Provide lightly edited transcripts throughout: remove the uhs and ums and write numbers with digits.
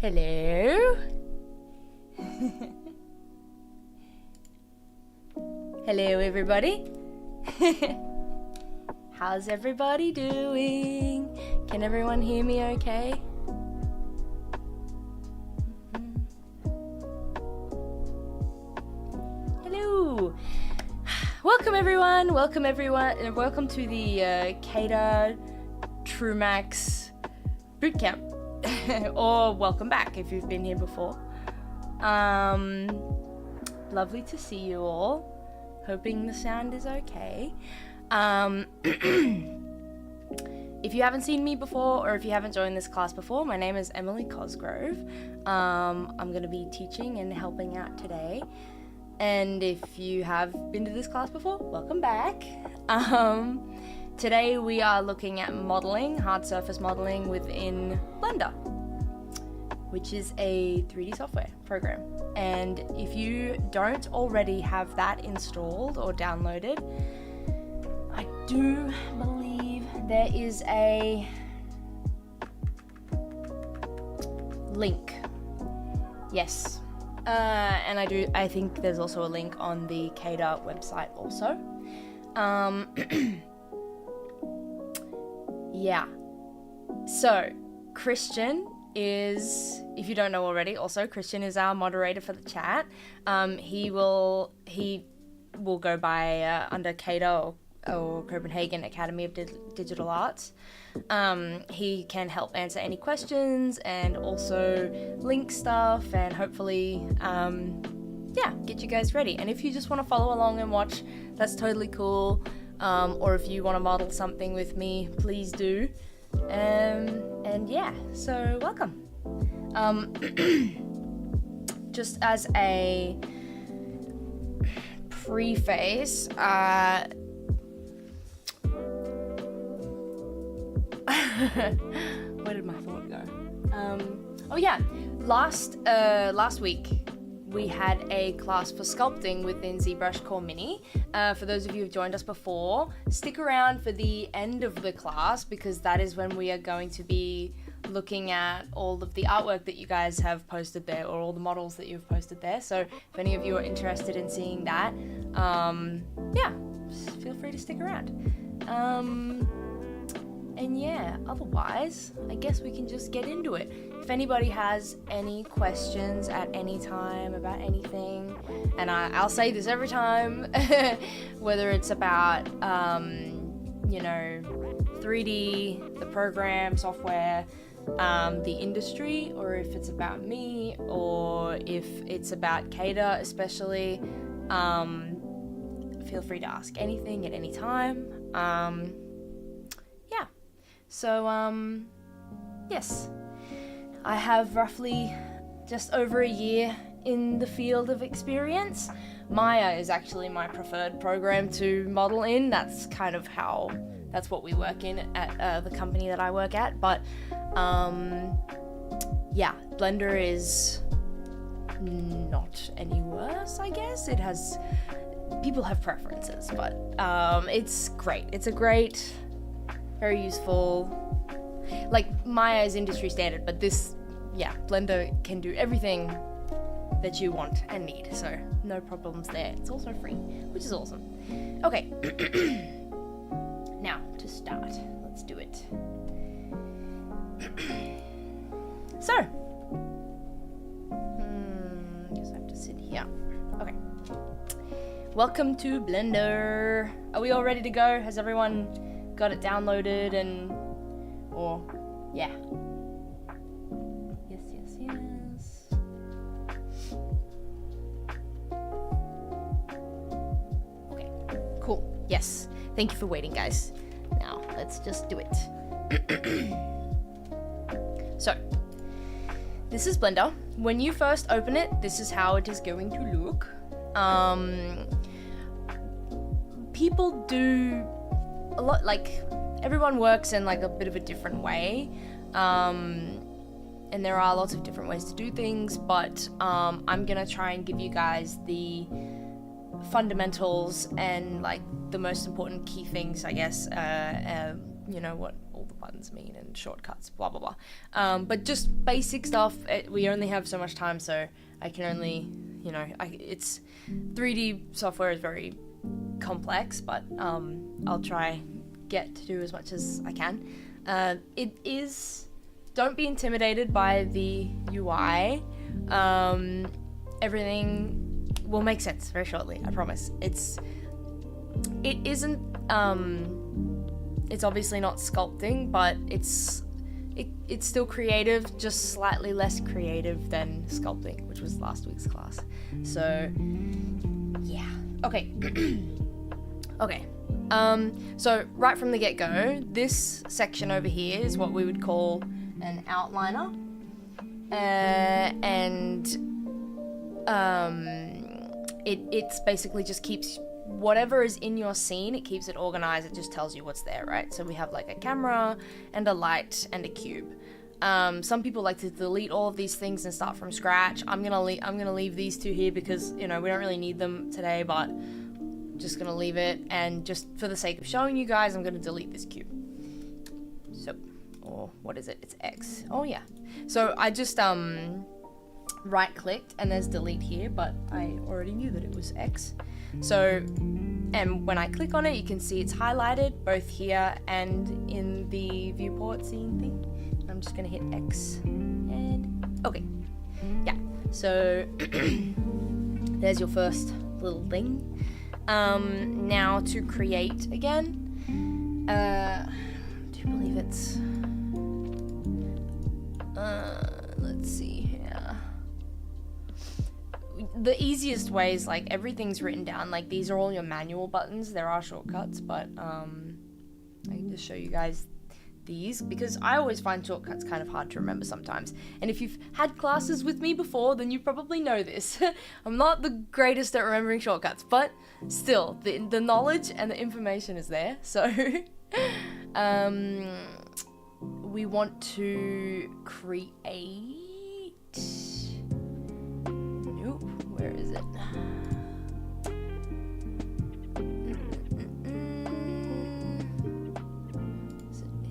Hello. Hello, everybody. How's everybody doing? Can everyone hear me okay? Hello. Welcome everyone, and welcome to the CADA TrueMax Bootcamp. Or welcome back if you've been here before. Lovely to see you all. Hoping the sound is okay. If you haven't seen me before, or if you haven't joined this class before, my name is Emily Cosgrove. I'm going to be teaching and helping out today. And if you have been to this class before, welcome back. Today we are looking at modeling, hard surface modeling within Blender, which is a 3D software program. And if you don't already have that installed or downloaded, I do believe there is a link. Yes. And I think there's also a link on the CADA website also. Yeah. So, Christian is, if you don't know already, also Christian is our moderator for the chat. He will go by under CADA or Copenhagen Academy of Digital Arts. He can help answer any questions and also link stuff and hopefully get you guys ready. And if you just want to follow along and watch, that's totally cool. Or if you want to model something with me, please do. And yeah, so welcome. Just as a preface, where did my thought go? Last week we had a class for sculpting within ZBrush Core Mini. For those of you who've joined us before, stick around for the end of the class because that is when we are going to be looking at all of the artwork that you guys have posted there, or all the models that you've posted there. So if any of you are interested in seeing that, feel free to stick around. And yeah, otherwise, I guess we can just get into it. If anybody has any questions at any time about anything, and I'll say this every time, whether it's about, 3D, the program, software, the industry, or if it's about me, or if it's about CADA especially, feel free to ask anything at any time. So, yes, I have roughly just over a year in the field of experience. Maya is actually my preferred program to model in. That's kind of that's what we work in at the company that I work at. But, Blender is not any worse, I guess. People have preferences, but it's great. It's a great, very useful, like Maya is industry standard, but Blender can do everything that you want and need, so no problems there. It's also free, which is awesome. Okay, now to start, let's do it. So, guess I have to sit here. Okay. Welcome to Blender. Are we all ready to go? Has everyone got it downloaded yeah. Yes. Okay, cool. Yes. Thank you for waiting, guys. Now, let's just do it. So, this is Blender. When you first open it, this is how it is going to look. People do a lot, like, everyone works in like a bit of a different way, and there are lots of different ways to do things, but I'm gonna try and give you guys the fundamentals and like the most important key things, I guess, what all the buttons mean and shortcuts, blah, blah, blah. But just basic stuff. We only have so much time, so I can only, it's 3D software is very complex, but I'll try get to do as much as I can. Don't be intimidated by the UI. Everything will make sense very shortly, I promise. It's obviously not sculpting, but it's still creative, just slightly less creative than sculpting, which was last week's class. So yeah, okay. Okay, so right from the get-go, this section over here is what we would call an outliner, and it's basically just keeps whatever is in your scene, it keeps it organized. It just tells you what's there, right? So we have like a camera and a light and a cube. Some people like to delete all of these things and start from scratch. I'm gonna leave these two here because we don't really need them today, but I'm just gonna leave it, and just for the sake of showing you guys, I'm gonna delete this cube. So, or what is it? It's X. Oh yeah. So I just right clicked and there's delete here, but I already knew that it was X. So, and when I click on it, you can see it's highlighted both here and in the viewport scene thing. I'm just gonna hit X and okay. Yeah, so there's your first little thing. Now to create again, do you believe it's, let's see here. The easiest way is like everything's written down, like these are all your manual buttons. There are shortcuts, but I can just show you guys these because I always find shortcuts kind of hard to remember sometimes. And if you've had classes with me before, then you probably know this. I'm not the greatest at remembering shortcuts, but still, the knowledge and the information is there. So we want to create, nope, where is it?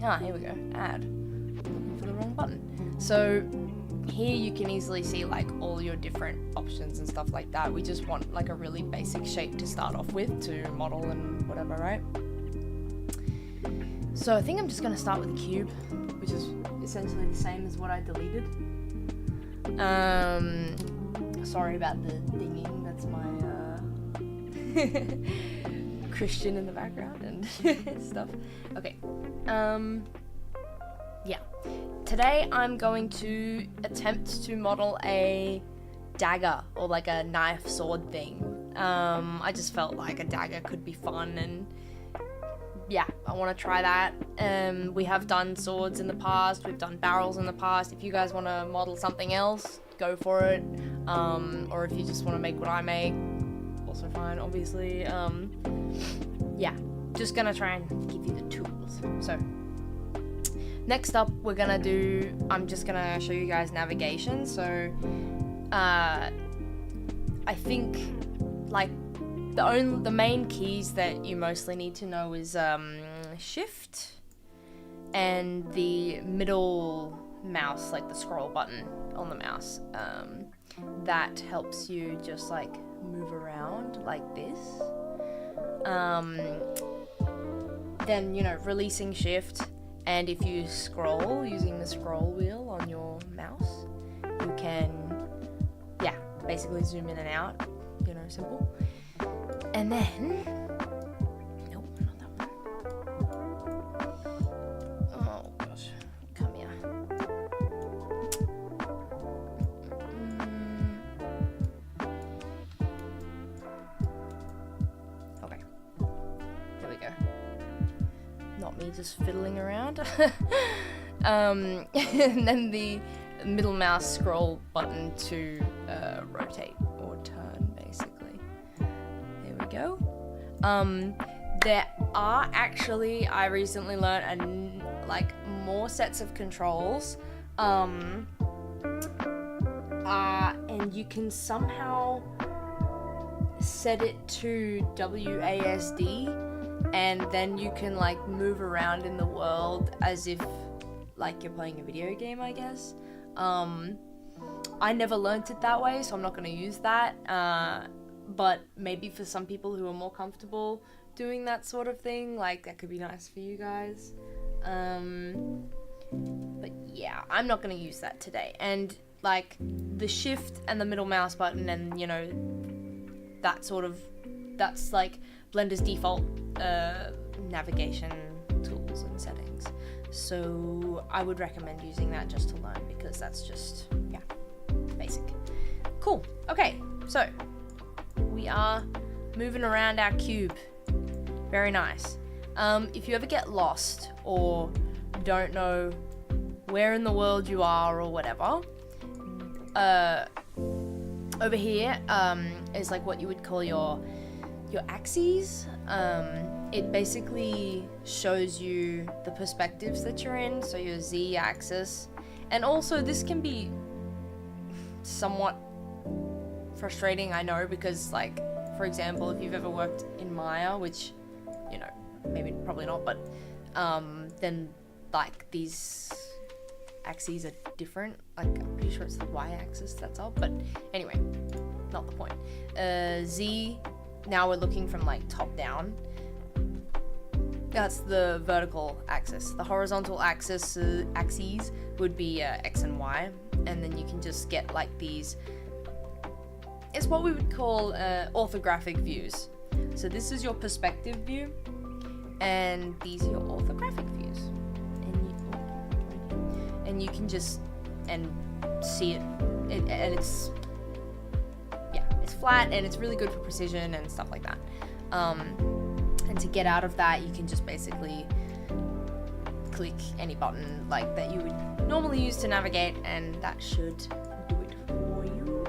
Ah, here we go, add. Looking for the wrong button. So here you can easily see like all your different options and stuff like that. We just want like a really basic shape to start off with to model and whatever, right? So I think I'm just gonna start with a cube, which is essentially the same as what I deleted. Sorry about the dinging, that's my Christian in the background and stuff. Okay, yeah. Today I'm going to attempt to model a dagger or like a knife sword thing. I just felt like a dagger could be fun, and yeah, I want to try that. We have done swords in the past, we've done barrels in the past. If you guys want to model something else, go for it. Or if you just want to make what I make, also fine, obviously. Yeah, just gonna try and give you the tools. So next up I'm just gonna show you guys navigation. So I think like the main keys that you mostly need to know is shift and the middle mouse, like the scroll button on the mouse. That helps you just like move around like this. Then releasing shift, and if you scroll using the scroll wheel on your mouse, you can basically zoom in and out, simple. And then nope, not that one. Oh gosh, come here. Okay, there we go. Not me just fiddling around. And then the middle mouse scroll button to rotate or turn, basically. There we go. There are actually, I recently learned more sets of controls. And you can somehow set it to WASD, and then you can like move around in the world as if like you're playing a video game, I guess. I never learnt it that way, so I'm not going to use that, but maybe for some people who are more comfortable doing that sort of thing, like that could be nice for you guys. But yeah, I'm not going to use that today. And like the shift and the middle mouse button and, you know, that's like Blender's default navigation tools and settings. So I would recommend using that just to learn, because that's just, yeah, basic. Cool. Okay, so we are moving around our cube. Very nice. If you ever get lost or don't know where in the world you are or whatever, over here is like what you would call your axes. It basically shows you the perspectives that you're in, so your z-axis. And also this can be somewhat frustrating, I know, because like, for example, if you've ever worked in Maya, which, you know, maybe probably not, but then like these axes are different. Like I'm pretty sure it's the y-axis that's up, but anyway, not the point. Z, now we're looking from like top down. That's the vertical axis. The horizontal axes would be X and Y, and then you can just get like these, it's what we would call orthographic views. So this is your perspective view, and these are your orthographic views. And you can just see it, and it's, yeah, it's flat and it's really good for precision and stuff like that. And to get out of that, you can just basically click any button like that you would normally use to navigate, and that should do it for you.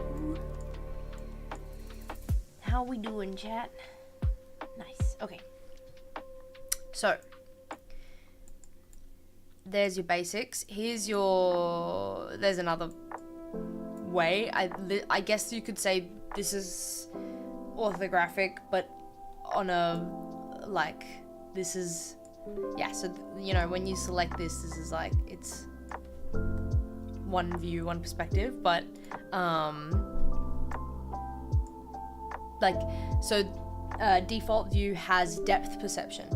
How we doing, chat? Nice. Okay. So there's your basics. There's another way. I guess you could say this is orthographic, but on a, like, this is, yeah, so, you know, when you select this is like, it's one view, one perspective, but, like, so, default view has depth perception,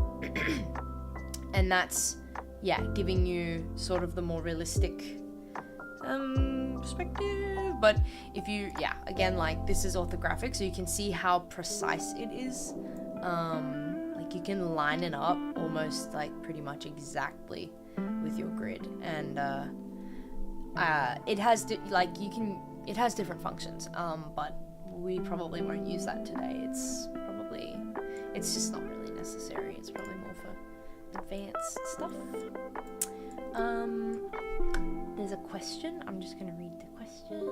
and that's, yeah, giving you sort of the more realistic perspective. But if you, yeah, again, like this is orthographic, so you can see how precise it is. Like you can line it up almost like pretty much exactly with your grid, and it has it has different functions. But we probably won't use that today. It's just not really necessary. It's probably more for advanced stuff. There's a question. I'm just gonna read the question.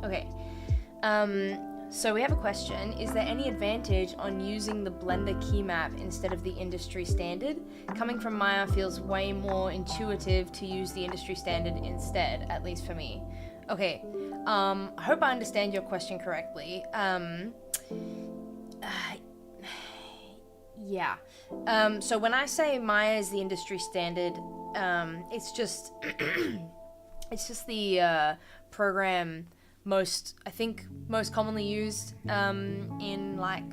Okay. So we have a question. Is there any advantage on using the Blender key map instead of the industry standard? Coming from Maya feels way more intuitive to use the industry standard instead, at least for me. Okay, I hope I understand your question correctly. Yeah. So when I say Maya is the industry standard, it's just it's just the program most commonly used in like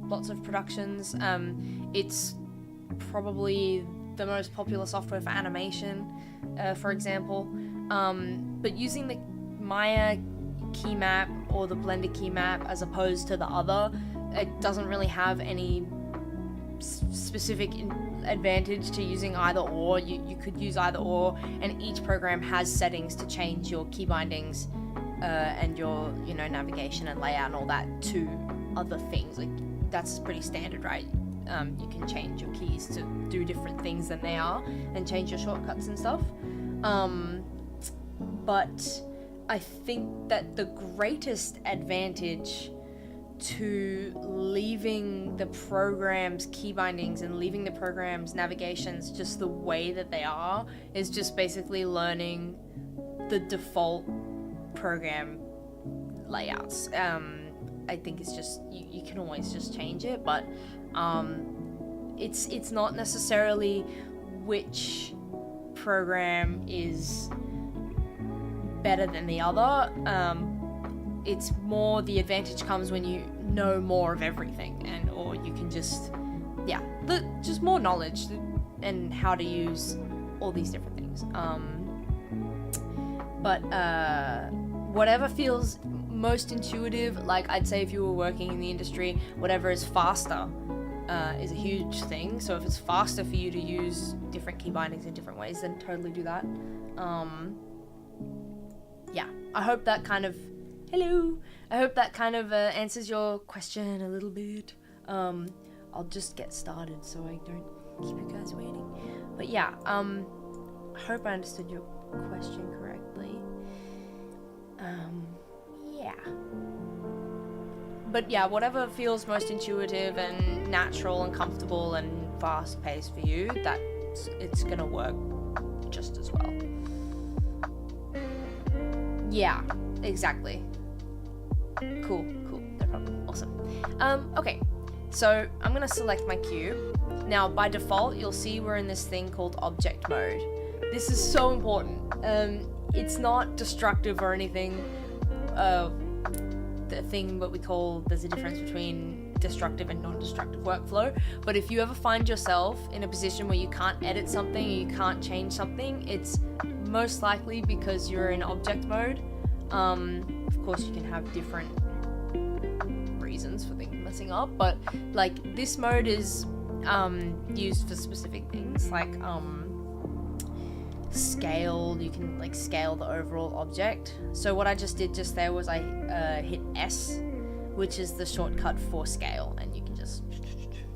lots of productions. It's probably the most popular software for animation, for example. But using the Maya key map or the Blender key map as opposed to the other, it doesn't really have any specific advantage to using either or. You could use either or, and each program has settings to change your key bindings and your, you know, navigation and layout and all that to other things. Like that's pretty standard, right? You can change your keys to do different things than they are and change your shortcuts and stuff. But I think that the greatest advantage to leaving the program's key bindings and leaving the program's navigations just the way that they are is just basically learning the default program layouts. I think it's just you can always just change it, but it's not necessarily which program is better than the other. It's more the advantage comes when you know more of everything, and or you can just just more knowledge and how to use all these different things. But whatever feels most intuitive, like I'd say if you were working in the industry, whatever is faster is a huge thing. So if it's faster for you to use different key bindings in different ways, then totally do that. I hope that kind of answers your question a little bit. I'll just get started so I don't keep you guys waiting. But I hope I understood your question correctly. But whatever feels most intuitive and natural and comfortable and fast paced for you, it's gonna work just as well. Yeah, exactly. Cool, no problem, awesome. Okay, so I'm gonna select my cube. Now, by default, you'll see we're in this thing called object mode. This is so important. It's not destructive or anything. The thing what we call, there's a difference between destructive and non-destructive workflow, but if you ever find yourself in a position where you can't edit something, or you can't change something, it's most likely because you're in object mode. Of course you can have different reasons for things messing up, but like this mode is used for specific things, like scale. You can like scale the overall object. So what I just did just there was I hit S, which is the shortcut for scale, and you can just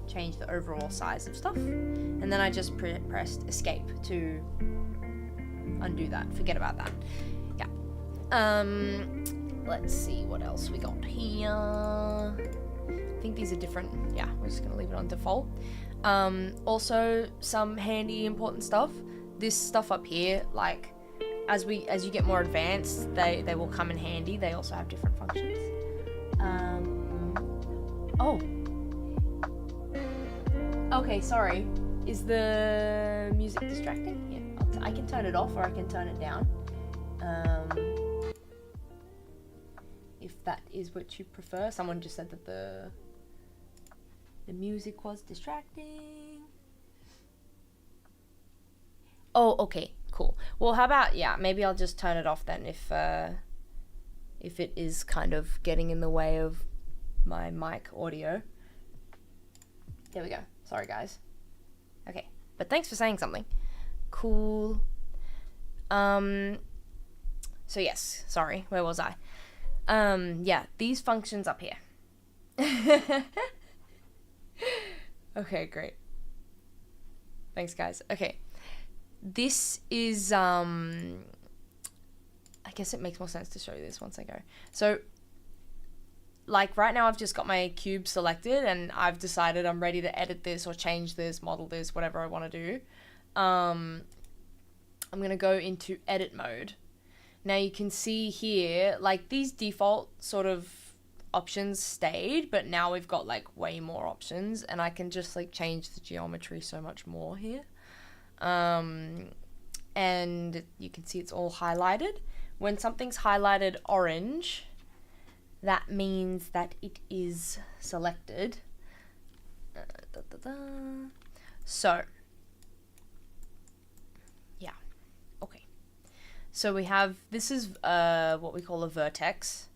change the overall size of stuff. And then I just pressed escape to undo that. Forget about that. Let's see what else we got here. I think these are different. We're just gonna leave it on default. Also some handy important stuff. This stuff up here, like as you get more advanced, they will come in handy. They also have different functions. Okay, sorry. Is the music distracting? Yeah, I can turn it off or I can turn it down. If that is what you prefer. Someone just said that the music was distracting. Oh, okay, cool. Well, how about, maybe I'll just turn it off then if it is kind of getting in the way of my mic audio. There we go. Sorry, guys. Okay, but thanks for saying something. Cool. So yes, sorry, where was I? These functions up here. Okay, great. Thanks, guys. Okay. This is, I guess it makes more sense to show you this once I go. So, like right now I've just got my cube selected and I've decided I'm ready to edit this or change this, model this, whatever I want to do. I'm going to go into edit mode. Now you can see here, like these default sort of options stayed, but now we've got like way more options and I can just like change the geometry so much more here. And you can see it's all highlighted. When something's highlighted orange, that means that it is selected. So, okay. So we have, this is what we call a vertex.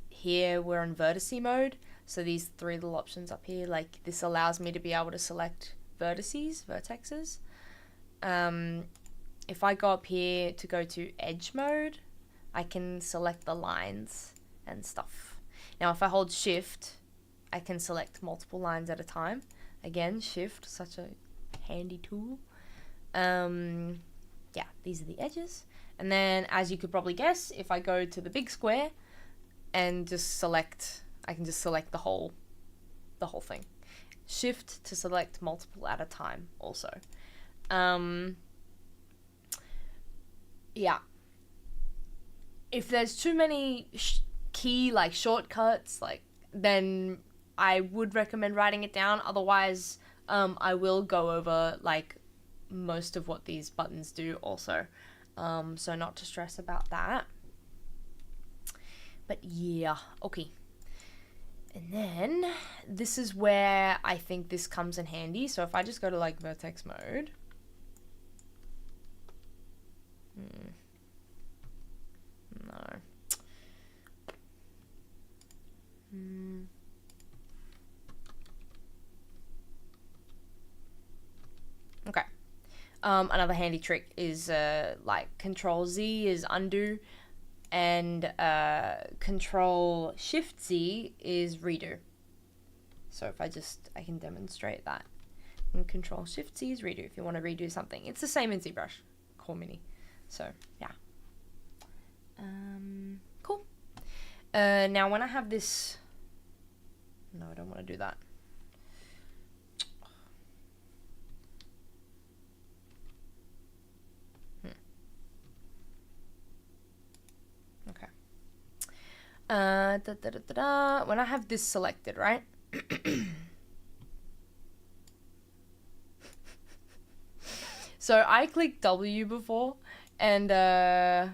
Here we're in vertice mode. So these three little options up here, like this allows me to be able to select vertexes. If I go up here to go to edge mode, I can select the lines and stuff. Now if I hold shift, I can select multiple lines at a time. Again, shift, such a handy tool. These are the edges. And then as you could probably guess, if I go to the big square, and just select, I can just select the whole thing. Shift to select multiple at a time also. Yeah. If there's too many key like shortcuts, like, then I would recommend writing it down. Otherwise, I will go over like most of what these buttons do also. So not to stress about that. But yeah, okay. And then this is where I think this comes in handy. So if I just go to like vertex mode. No. Okay. Another handy trick is like Control Z is undo, and Control Shift Z is redo. So if I can demonstrate that. And Control Shift Z is redo if you want to redo something. It's the same in ZBrush Core Mini. So yeah. Cool. Now when I have this, no, I don't want to do that. Okay. When I have this selected, right? So I clicked W before, and yeah,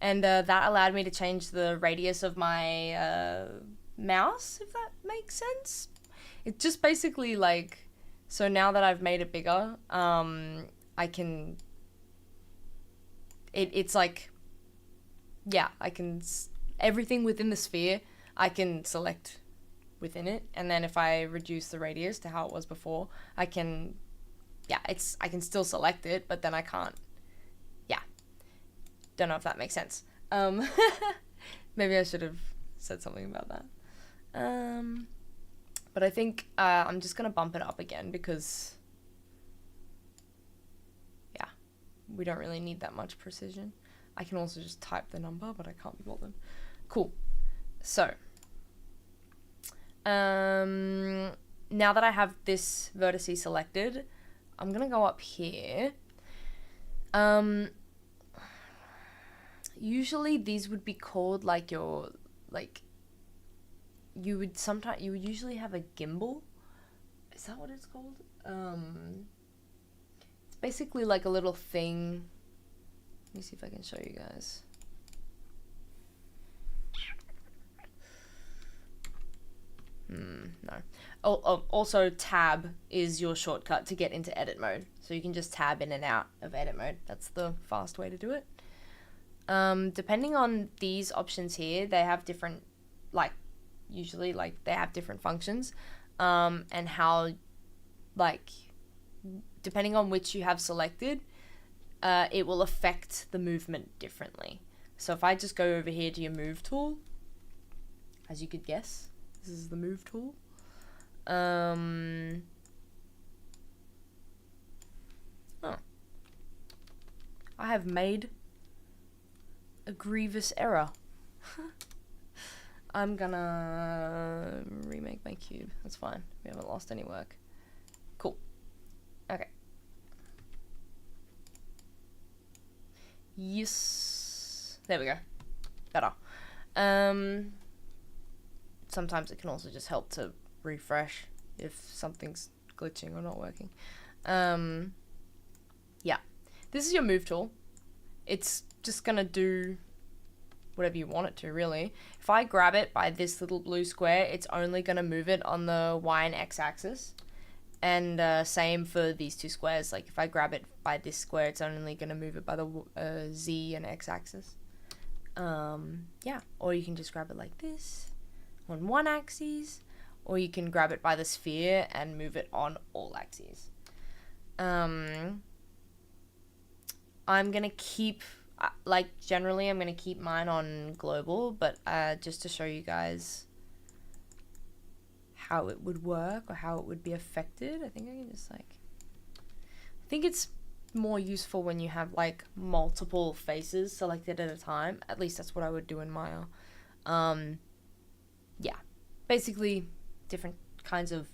and that allowed me to change the radius of my mouse, if that makes sense. It's just basically like, so now that I've made it bigger, I can, it's like, yeah, I can, everything within the sphere, I can select within it, and then if I reduce the radius to how it was before, I can, yeah, I can still select it, but then I can't, yeah, don't know if that makes sense. Maybe I should have said something about that. But I think I'm just gonna bump it up again because, yeah, we don't really need that much precision. I can also just type the number, but I can't be bothered. Cool. So, now that I have this vertice selected, I'm gonna go up here. Usually these would be called like your, like, you would usually have a gimbal. Is that what it's called? It's basically like a little thing. Let me see if I can show you guys. No. Also, tab is your shortcut to get into edit mode. So you can just tab in and out of edit mode. That's the fast way to do it. Depending on these options here, they have different, like, usually, like, they have different functions. And how, like, depending on which you have selected, it will affect the movement differently. So if I just go over here to your move tool, as you could guess, this is the move tool. Oh. I have made a grievous error. I'm gonna remake my cube. That's fine. We haven't lost any work. Cool. Okay. Yes. There we go. Better. Sometimes it can also just help to refresh if something's glitching or not working. Yeah. This is your move tool. It's just gonna do whatever you want it to, really. If I grab it by this little blue square, it's only gonna move it on the Y and X axis. And same for these two squares. Like if I grab it by this square, it's only gonna move it by the Z and X axis. Yeah. Or you can just grab it like this on one axis, or you can grab it by the sphere and move it on all axes. I'm gonna keep, like, generally I'm gonna keep mine on global, but just to show you guys how it would work or how it would be affected, I think I can just, like, I think it's more useful when you have like multiple faces selected at a time. At least that's what I would do in Maya. Yeah, basically different kinds of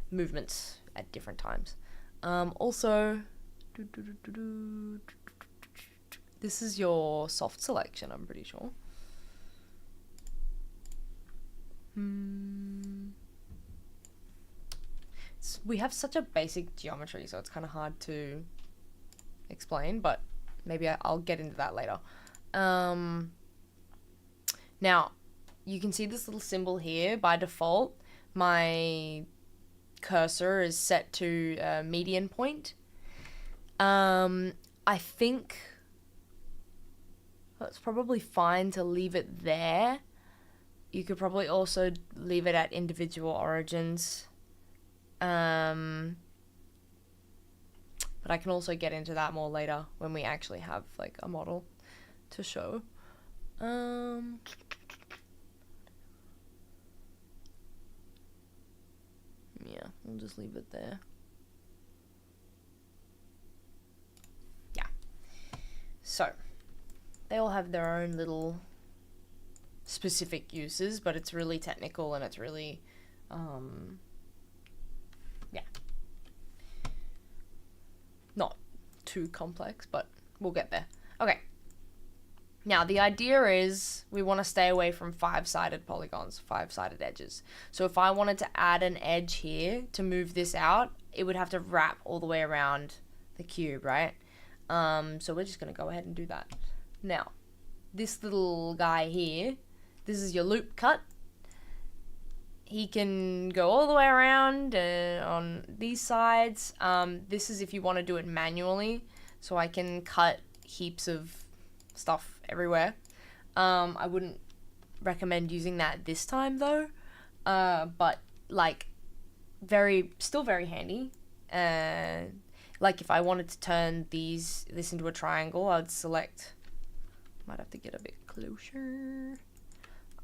movements at different times. Also, this is your soft selection, I'm pretty sure. We have such a basic geometry, so it's kind of hard to explain, but maybe I'll get into that later. Now, you can see this little symbol here. By default, my cursor is set to median point. I think it's probably fine to leave it there. You could probably also leave it at individual origins. But I can also get into that more later when we actually have like a model to show. Yeah, we'll just leave it there. Yeah. So, they all have their own little specific uses, but it's really technical and it's really, yeah. Not too complex, but we'll get there. Okay. Now, the idea is we want to stay away from 5-sided polygons, 5-sided edges. So if I wanted to add an edge here to move this out, it would have to wrap all the way around the cube, right? So we're just going to go ahead and do that. Now, this little guy here, this is your loop cut. He can go all the way around on these sides. This is if you want to do it manually. So I can cut heaps of stuff everywhere. I wouldn't recommend using that this time though. But like still very handy. Like if I wanted to turn this into a triangle, I'd select, might have to get a bit closer.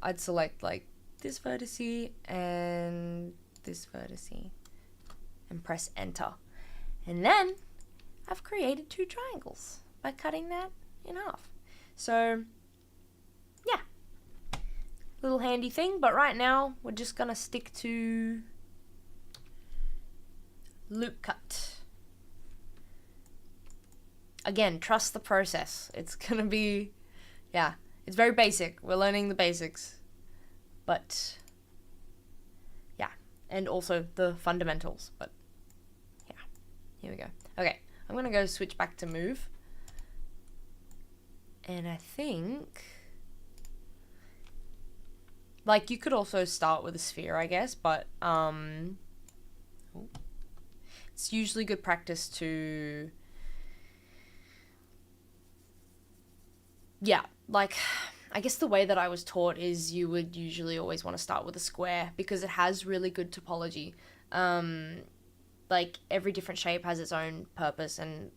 I'd select like this vertice and this vertice and press enter. And then I've created 2 triangles by cutting that in half. So yeah, little handy thing, but right now we're just gonna stick to loop cut. Again, trust the process. It's gonna be, yeah, it's very basic. We're learning the basics. But, yeah, and also the fundamentals, but, yeah, here we go. Okay, I'm going to go switch back to move, and I think, like, you could also start with a sphere, I guess, but, it's usually good practice to, yeah, like, I guess the way that I was taught is you would usually always want to start with a square because it has really good topology. Like every different shape has its own purpose and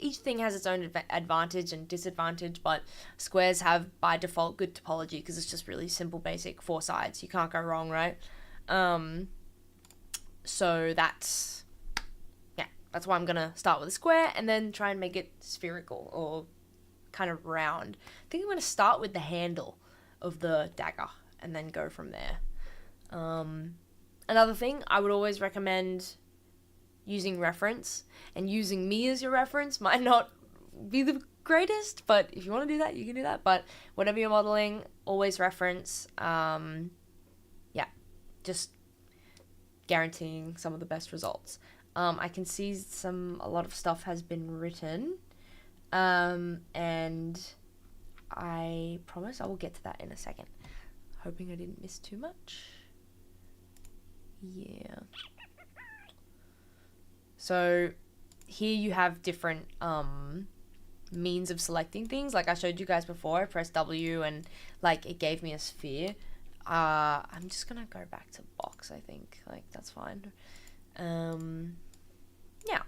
each thing has its own advantage and disadvantage, but squares have by default good topology because it's just really simple, basic 4 sides. You can't go wrong, right? So that's why I'm going to start with a square and then try and make it spherical or kind of round. I think I'm going to start with the handle of the dagger and then go from there. Another thing, I would always recommend using reference, and using me as your reference might not be the greatest, but if you want to do that, you can do that. But whatever you're modeling, always reference. Yeah, just guaranteeing some of the best results. I can see a lot of stuff has been written. And I promise I will get to that in a second. Hoping I didn't miss too much. Yeah. So here you have different means of selecting things. Like I showed you guys before, I pressed W and like it gave me a sphere. I'm just gonna go back to box, I think. Like that's fine. Yeah.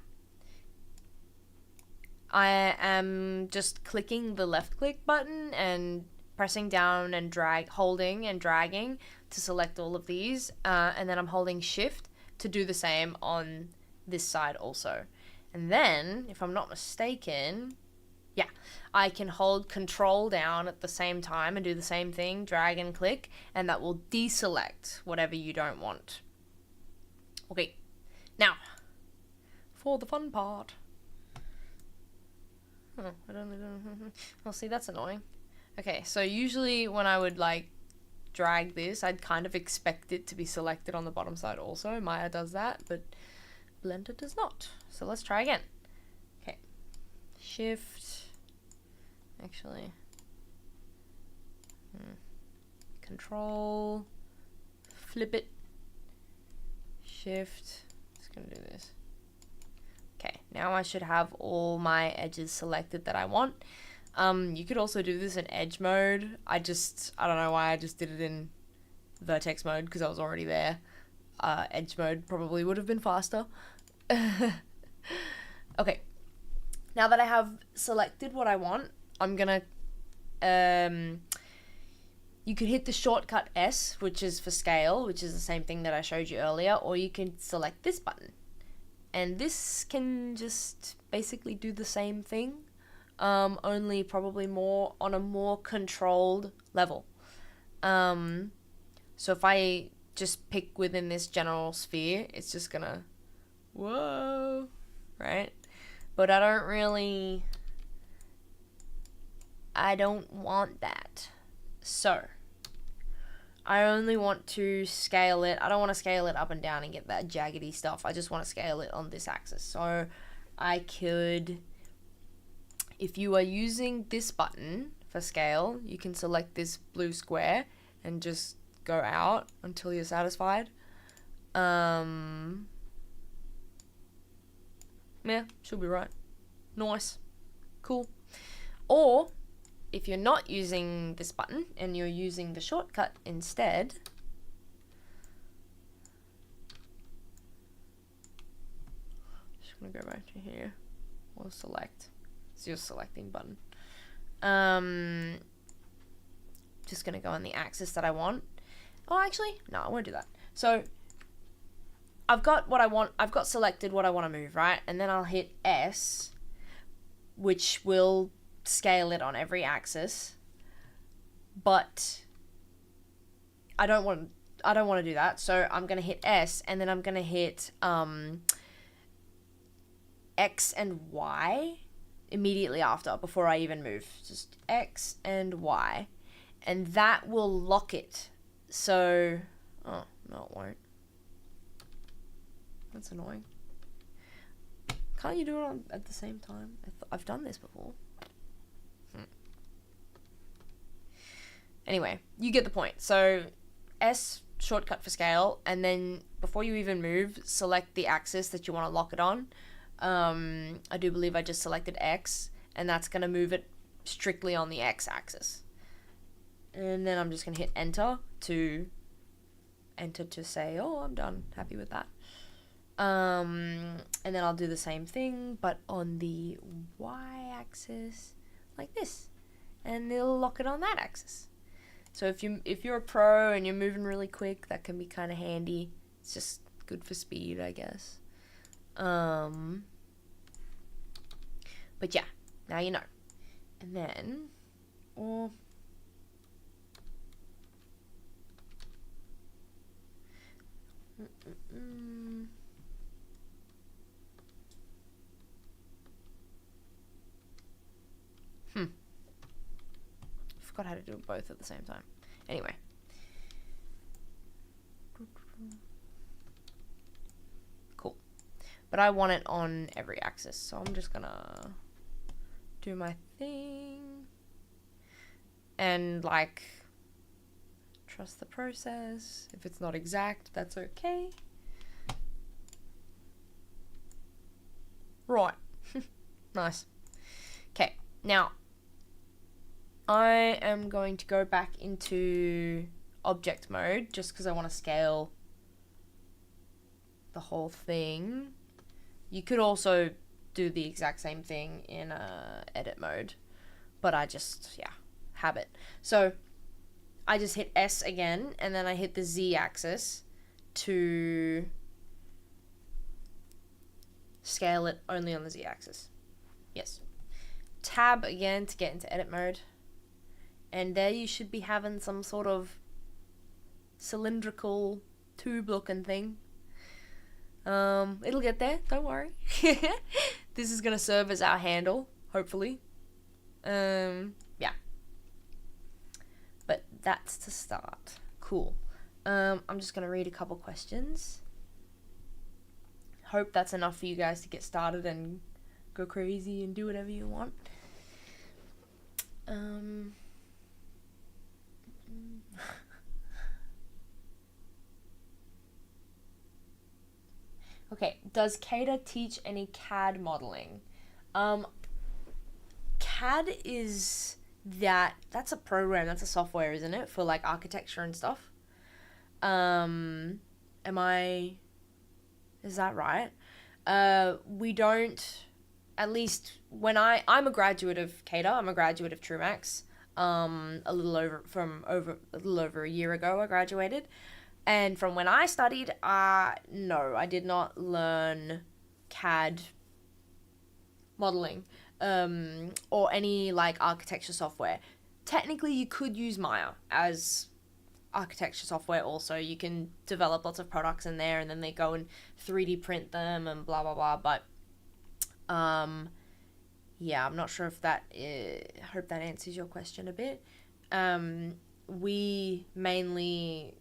I am just clicking the left click button and pressing down and holding and dragging to select all of these. And then I'm holding shift to do the same on this side also. And then, if I'm not mistaken, yeah, I can hold Control down at the same time and do the same thing, drag and click, and that will deselect whatever you don't want. Okay, now, for the fun part. Oh, well, see, that's annoying. Okay, so usually when I would like drag this, I'd kind of expect it to be selected on the bottom side also. Maya does that, but Blender does not. So let's try again. Okay, Shift, actually, Control, flip it, Shift, just gonna do this. Okay, now I should have all my edges selected that I want. You could also do this in edge mode. I don't know why I just did it in vertex mode because I was already there. Edge mode probably would have been faster. Okay, now that I have selected what I want, I'm gonna, you could hit the shortcut S, which is for scale, which is the same thing that I showed you earlier, or you can select this button. And this can just basically do the same thing, only probably more on a more controlled level. So if I just pick within this general sphere, it's just gonna, whoa, right? But I don't want that. So I only want to scale it. I don't want to scale it up and down and get that jaggedy stuff. I just want to scale it on this axis. So I could, if you are using this button for scale, you can select this blue square and just go out until you're satisfied. Yeah, should be right. Nice. Cool. Or if you're not using this button and you're using the shortcut instead, just gonna go back to here, or select, it's your selecting button. Just gonna go on the axis that I want. Oh, actually, no, I won't do that. So I've got what I want, I've got selected what I want to move, right? And then I'll hit S, which will scale it on every axis, but I don't want to do that. So I'm going to hit S, and then I'm going to hit X and Y immediately after, before I even move. Just X and Y, and that will lock it. So, oh, no, it won't. That's annoying. Can't you do it at the same time? I've done this before. Anyway, you get the point. So S, shortcut for scale, and then before you even move, select the axis that you want to lock it on. I do believe I just selected X, and that's going to move it strictly on the X axis. And then I'm just going to hit enter to say, oh, I'm done. Happy with that. And then I'll do the same thing, but on the Y axis, like this. And it'll lock it on that axis. So if you're a pro and you're moving really quick, that can be kind of handy. It's just good for speed, I guess. But yeah, now you know. And then, or forgot how to do both at the same time. Anyway. Cool. But I want it on every axis, so I'm just gonna do my thing. And like, trust the process. If it's not exact, that's okay. Right. Nice. Okay, now I am going to go back into object mode just because I want to scale the whole thing. You could also do the exact same thing in edit mode, but I just, yeah, habit. So I just hit S again, and then I hit the Z axis to scale it only on the z-axis. Yes. Tab again to get into edit mode. And there you should be having some sort of cylindrical tube looking thing. It'll get there, don't worry. This is gonna serve as our handle, hopefully. Yeah. But that's to start. Cool. I'm just gonna read a couple questions. Hope that's enough for you guys to get started and go crazy and do whatever you want. Okay, does CADA teach any CAD modeling? CAD is that's a program, that's a software, isn't it? For like architecture and stuff. Is that right? We don't, at least when I'm a graduate of CADA, I'm a graduate of TrueMax. A little over a year ago I graduated. And from when I studied, no, I did not learn CAD modeling, or any like architecture software. Technically, you could use Maya as architecture software also. You can develop lots of products in there and then they go and 3D print them and blah, blah, blah. But, yeah, I'm not sure if I hope that answers your question a bit. We mainly,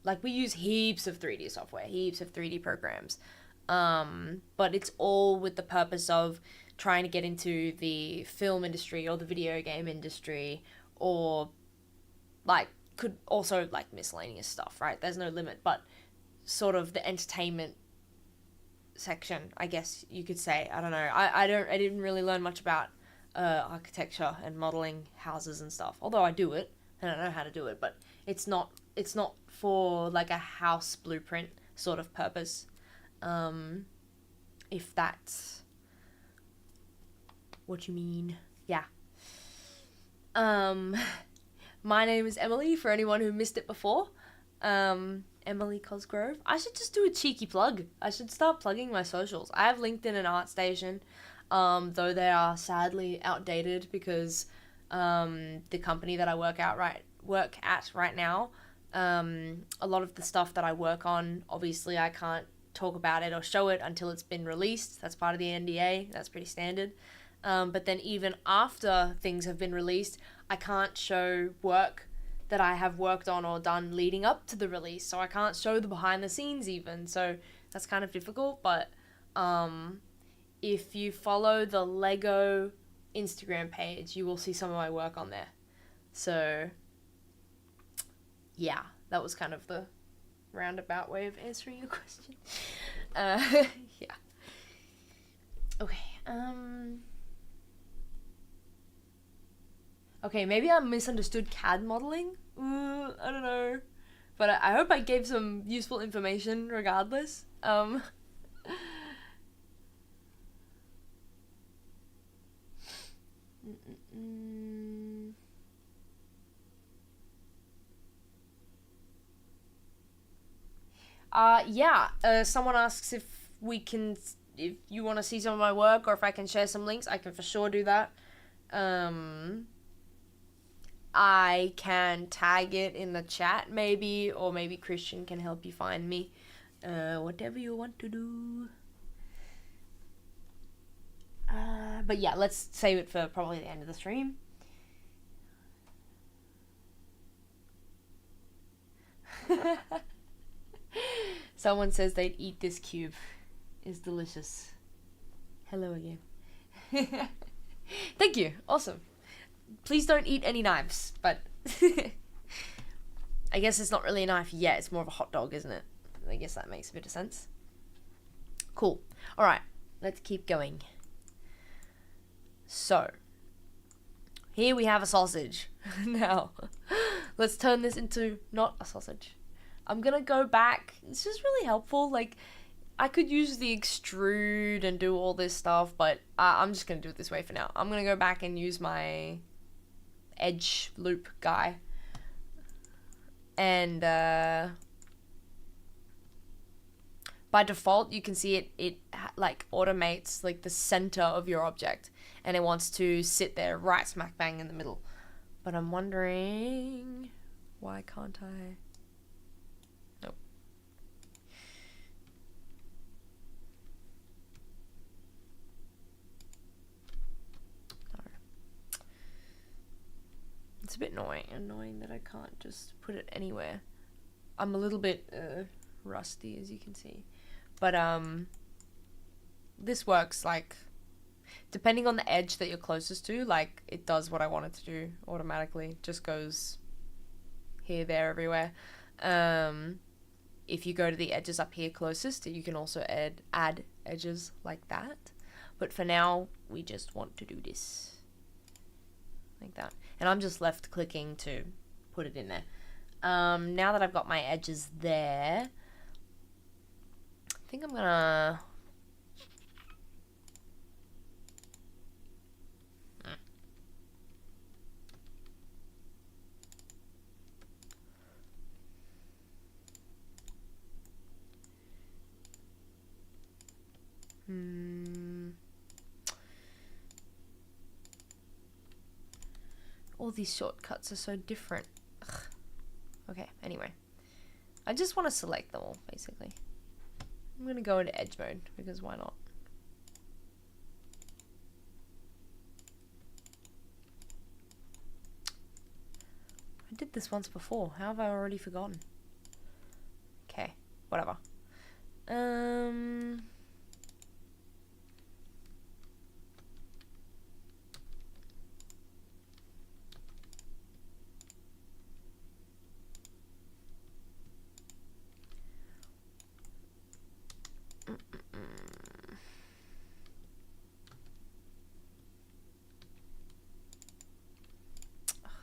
like, we use heaps of 3D software, heaps of 3D programs. But it's all with the purpose of trying to get into the film industry or the video game industry, or like could also like miscellaneous stuff, right? There's no limit, but sort of the entertainment section, I guess you could say. I don't know. I didn't really learn much about architecture and modeling houses and stuff. Although I do it and I know how to do it, but it's not for like a house blueprint sort of purpose. If that's what you mean. Yeah. My name is Emily, for anyone who missed it before. Emily Cosgrove. I should just do a cheeky plug. I should start plugging my socials. I have LinkedIn and ArtStation, though they are sadly outdated because the company that I work at right now, a lot of the stuff that I work on, obviously I can't talk about it or show it until it's been released. That's part of the NDA. That's pretty standard. But then even after things have been released, I can't show work that I have worked on or done leading up to the release. So I can't show the behind the scenes even. So that's kind of difficult. But if you follow the Lego Instagram page, you will see some of my work on there. So yeah, that was kind of the roundabout way of answering your question. Yeah. Okay. Okay, maybe I misunderstood CAD modeling. I don't know. But I hope I gave some useful information regardless. Yeah, someone asks if you want to see some of my work or if I can share some links. I can for sure do that. I can tag it in the chat maybe, or maybe Christian can help you find me. Whatever you want to do. But yeah, let's save it for probably the end of the stream. Someone says they'd eat this cube. It's delicious. Hello again. Thank you. Awesome. Please don't eat any knives, but I guess it's not really a knife yet. It's more of a hot dog, isn't it? I guess that makes a bit of sense. Cool. All right, let's keep going. So, here we have a sausage. Now, let's turn this into not a sausage. I'm gonna go back. It's just really helpful. Like, I could use the extrude and do all this stuff, but I'm just gonna do it this way for now. I'm gonna go back and use my edge loop guy. And, by by default, you can see it like automates like the center of your object, and it wants to sit there right smack bang in the middle. But I'm wondering, why can't I? Nope. No. It's a bit annoying that I can't just put it anywhere. I'm a little bit rusty, as you can see, but this works like depending on the edge that you're closest to. Like, it does what I want it to do automatically. Just goes here, there, everywhere. If you go to the edges up here closest, you can also add edges like that, but for now we just want to do this like that, and I'm just left clicking to put it in there. Now that I've got my edges there, I think I'm gonna all these shortcuts are so different. Ugh. Okay, anyway. I just want to select them all, basically. I'm going to go into edge mode, because why not? I did this once before. How have I already forgotten? Okay, whatever.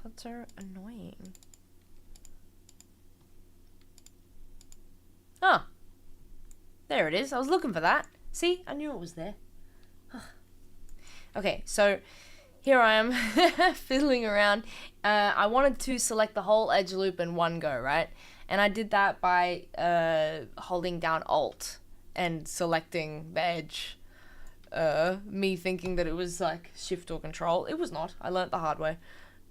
That's so annoying. Ah, there it is. I was looking for that. See, I knew it was there. Okay, so here I am fiddling around. I wanted to select the whole edge loop in one go, right? And I did that by holding down Alt and selecting the edge. Me thinking that it was like Shift or Control. It was not. I learnt the hard way.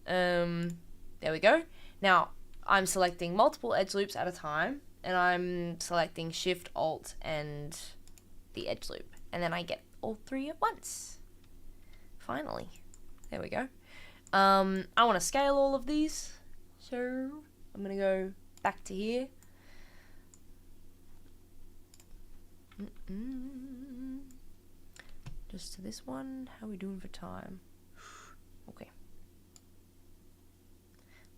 There we go. Now I'm selecting multiple edge loops at a time, and I'm selecting Shift, Alt, and the edge loop, and then I get all three at once. Finally. There we go. I want to scale all of these, so I'm gonna go back to here. Just to this one. How are we doing for time? Okay.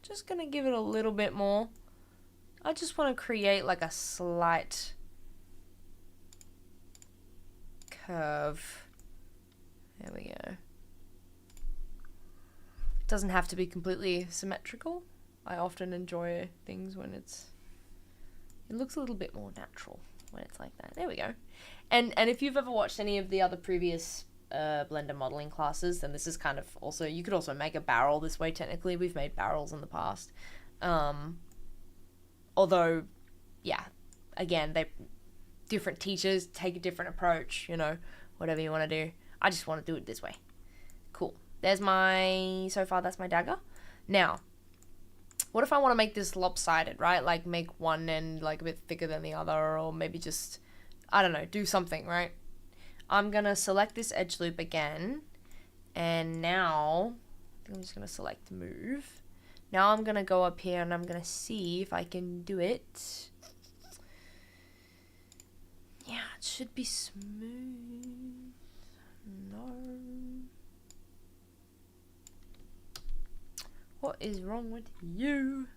Just gonna give it a little bit more. I just want to create like a slight curve. There we go. It doesn't have to be completely symmetrical. I often enjoy things when it looks a little bit more natural when it's like that. There we go. And if you've ever watched any of the other previous Blender modeling classes, then this is kind of also, you could also make a barrel this way. Technically, we've made barrels in the past. Although, yeah, again, different teachers take a different approach, you know, whatever you want to do. I just want to do it this way. Cool. There's so far that's my dagger. Now, what if I want to make this lopsided, right? Like make one end like a bit thicker than the other, or maybe just, I don't know, do something, right? I'm going to select this edge loop again, and now I think I'm just going to select move. Now I'm going to go up here and I'm going to see if I can do it. Yeah, it should be smooth. No. What is wrong with you?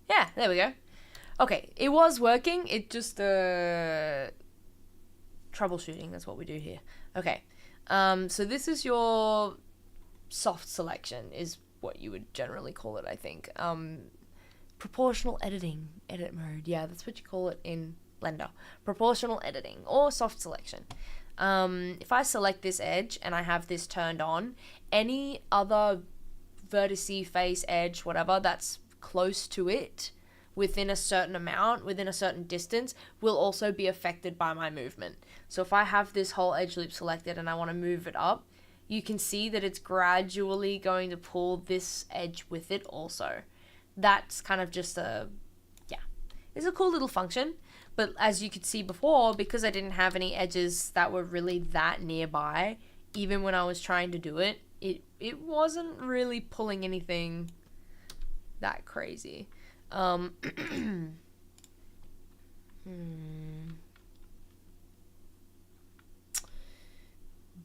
Yeah, there we go. Okay, it was working. It just, troubleshooting, that's what we do here. Okay, so this is your soft selection, is what you would generally call it, I think. Proportional editing, edit mode. Yeah, that's what you call it in Blender. Proportional editing, or soft selection. if I select this edge and I have this turned on, any other vertice, face, edge, whatever that's close to it within a certain amount, within a certain distance, will also be affected by my movement. So if I have this whole edge loop selected and I want to move it up, you can see that it's gradually going to pull this edge with it also. That's kind of just it's a cool little function. But as you could see before, because I didn't have any edges that were really that nearby, even when I was trying to do it, it wasn't really pulling anything that crazy.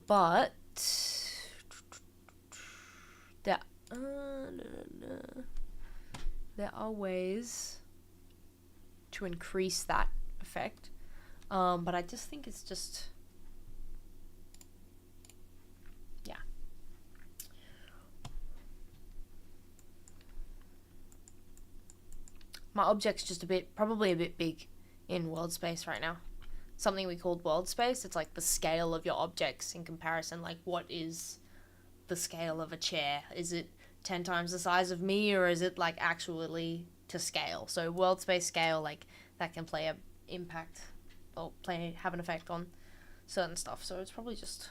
But there are ways to increase that effect, but I just think it's just, yeah. My object's just probably a bit big in world space right now. Something we called world space, it's like the scale of your objects in comparison. Like, what is the scale of a chair? Is it 10 times the size of me, or is it like actually to scale? So world space scale, like, that can play a impact or have an effect on certain stuff. So it's probably just,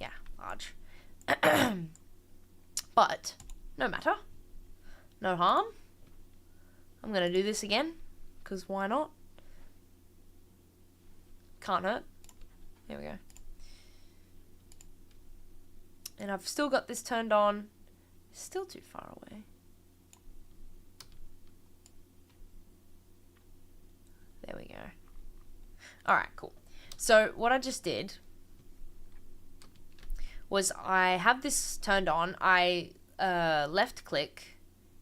yeah, large. But no matter, no harm. I'm gonna do this again, because why not? Can't hurt. Here we go. And I've still got this turned on. Still too far away. There we go. Alright, cool. So what I just did was I have this turned on. I left click,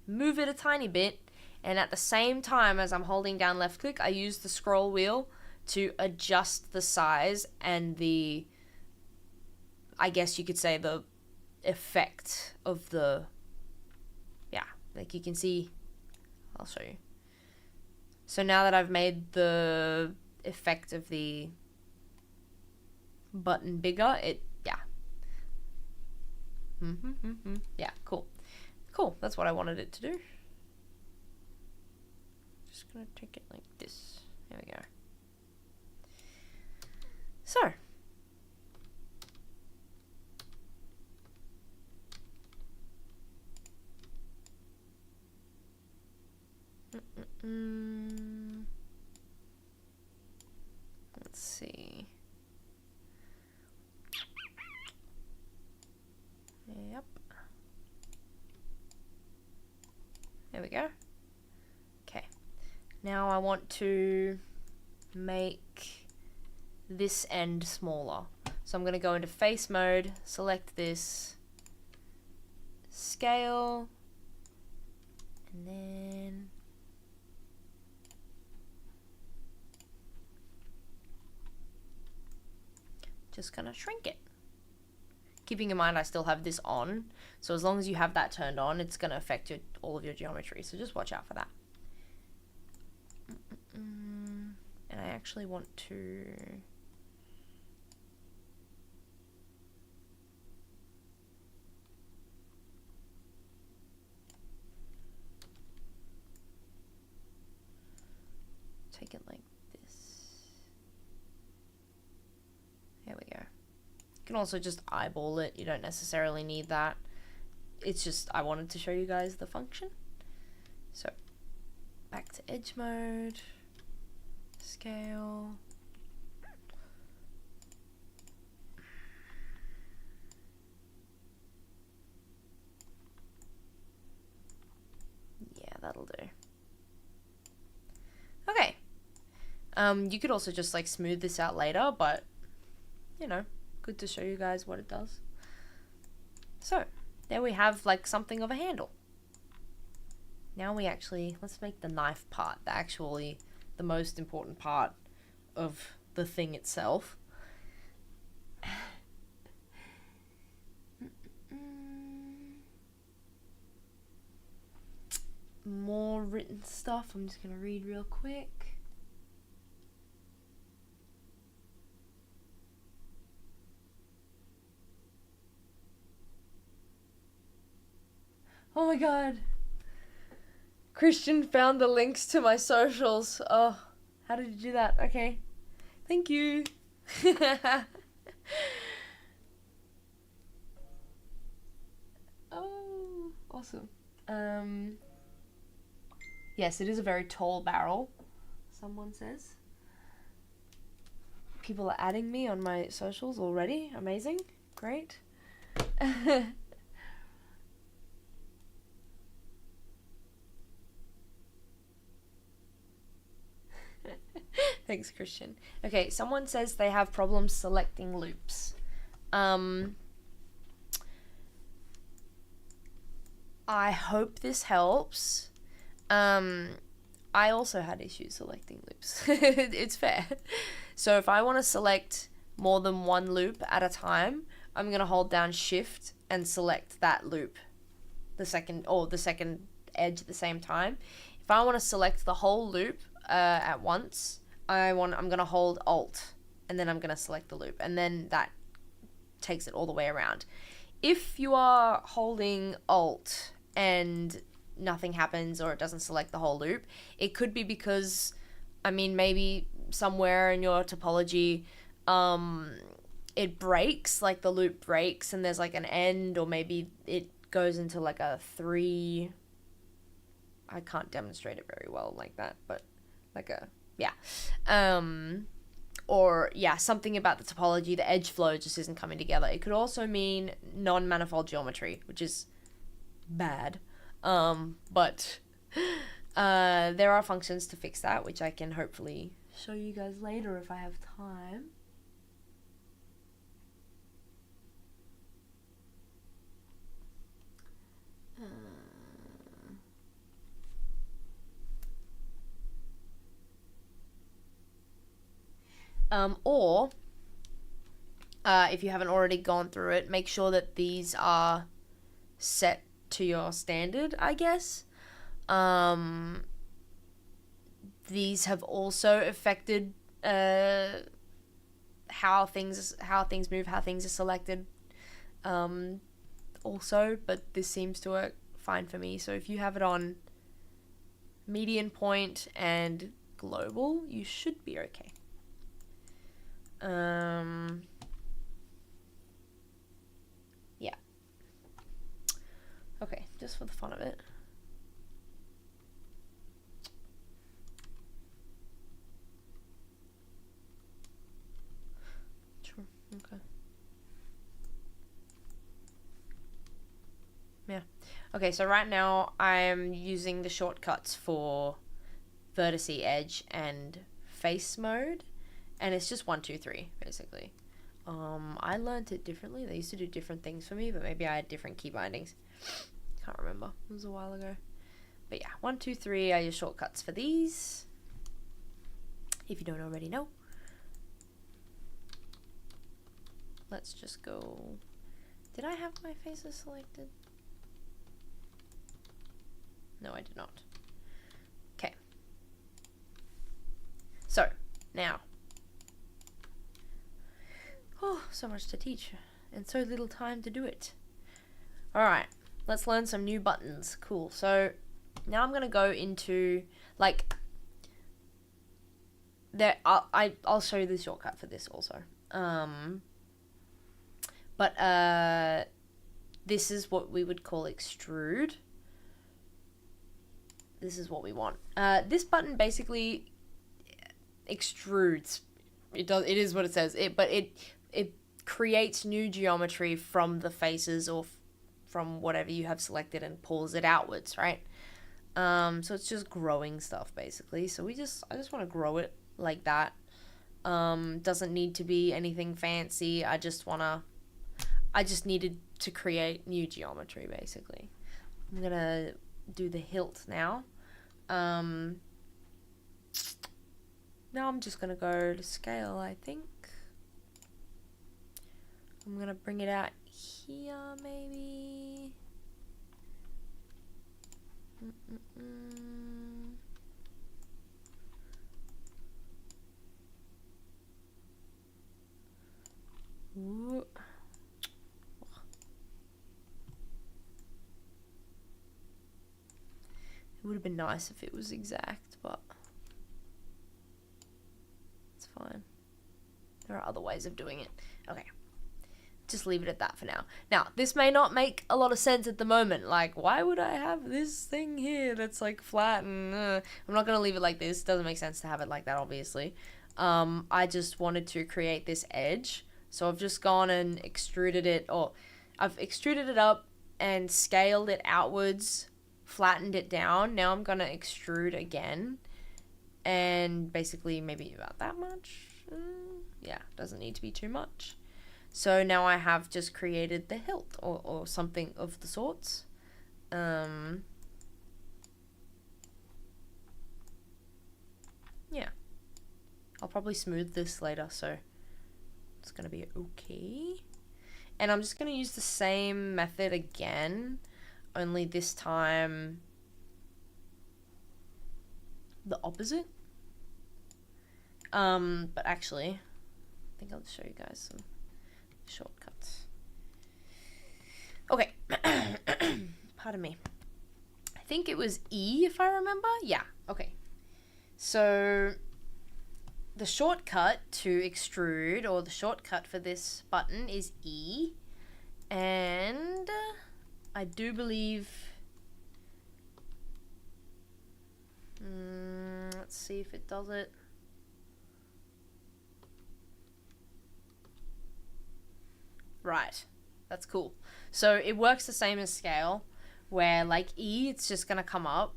move it a tiny bit, and at the same time as I'm holding down left click, I use the scroll wheel to adjust the size and the, I guess you could say, the effect of the, yeah, like you can see, I'll show you. So now that I've made the effect of the button bigger, yeah, cool. Cool, that's what I wanted it to do. Just gonna take it like this. There we go. So, let's see. Yep. There we go. Okay. Now I want to make this end smaller. So I'm going to go into face mode, select this, scale, and then just going to shrink it. Keeping in mind I still have this on, so as long as you have that turned on, it's going to affect all of your geometry, so just watch out for that. And I actually want to take it like this. There we go. You can also just eyeball it. You don't necessarily need that. It's just, I wanted to show you guys the function. So, back to edge mode, scale. Yeah, that'll do. Okay. You could also just like smooth this out later, but you know, good to show you guys what it does. So, there we have like something of a handle. Now let's make the knife part, the most important part of the thing itself. More written stuff. I'm just going to read real quick. Oh my god. Christian found the links to my socials. Oh, how did you do that? Okay. Thank you. Oh, awesome. Yes, it is a very tall barrel, someone says. People are adding me on my socials already. Amazing. Great. Thanks, Christian. Okay, someone says they have problems selecting loops. I hope this helps. I also had issues selecting loops. It's fair. So if I want to select more than one loop at a time, I'm going to hold down shift and select that loop, the second edge at the same time. If I want to select the whole loop at once, I'm going to hold alt and then I'm going to select the loop, and then that takes it all the way around. If you are holding alt and nothing happens or it doesn't select the whole loop, it could be because, maybe somewhere in your topology it breaks, like the loop breaks and there's like an end, or maybe it goes into like a 3. I can't demonstrate it very well like that, but like a, yeah. Or yeah, something about the topology, the edge flow just isn't coming together. It could also mean non-manifold geometry, which is bad. But there are functions to fix that, which I can hopefully show you guys later if I have time. Or if you haven't already gone through it, make sure that these are set to your standard, I guess. These have also affected how things move, how things are selected also, but this seems to work fine for me. So if you have it on median point and global, you should be okay. Yeah. Okay, just for the fun of it. Sure, okay. Yeah. Okay, so right now I'm using the shortcuts for vertice, edge, and face mode, and it's just 1, 2, 3 basically. I learned it differently. They used to do different things for me, but maybe I had different key bindings. Can't remember. It was a while ago. But yeah, 1, 2, 3 are your shortcuts for these, if you don't already know. Let's just go. Did I have my faces selected? No, I did not. Okay. So, now. Oh, so much to teach, and so little time to do it. Alright, let's learn some new buttons. Cool. So, now I'm going to go into, like, I'll show you the shortcut for this also. But this is what we would call extrude. This is what we want. This button basically extrudes. It is what it says. But it creates new geometry from the faces or from whatever you have selected and pulls it outwards, right? So it's just growing stuff basically. So I just want to grow it like that. Doesn't need to be anything fancy. I just needed to create new geometry basically. I'm gonna do the hilt now. Now I'm just gonna go to scale, I think. I'm gonna bring it out here, maybe. Ooh. It would have been nice if it was exact, but it's fine. There are other ways of doing it. Okay. Just leave it at that for now. Now, this may not make a lot of sense at the moment. Like, why would I have this thing here that's like flat and I'm not going to leave it like this. It doesn't make sense to have it like that, obviously. I just wanted to create this edge. So I've just gone and extruded it, or I've extruded it up and scaled it outwards, flattened it down. Now I'm going to extrude again. And basically maybe about that much. Yeah, doesn't need to be too much. So now I have just created the hilt or something of the sorts. Yeah. I'll probably smooth this later, so it's going to be okay. And I'm just going to use the same method again, only this time the opposite. But actually, I think I'll show you guys some shortcuts. Okay. Pardon me. I think it was E, if I remember. Yeah. Okay. So the shortcut to extrude, or the shortcut for this button, is E. And I do believe... let's see if it does it. Right, that's cool. So it works the same as scale, where like E, it's just going to come up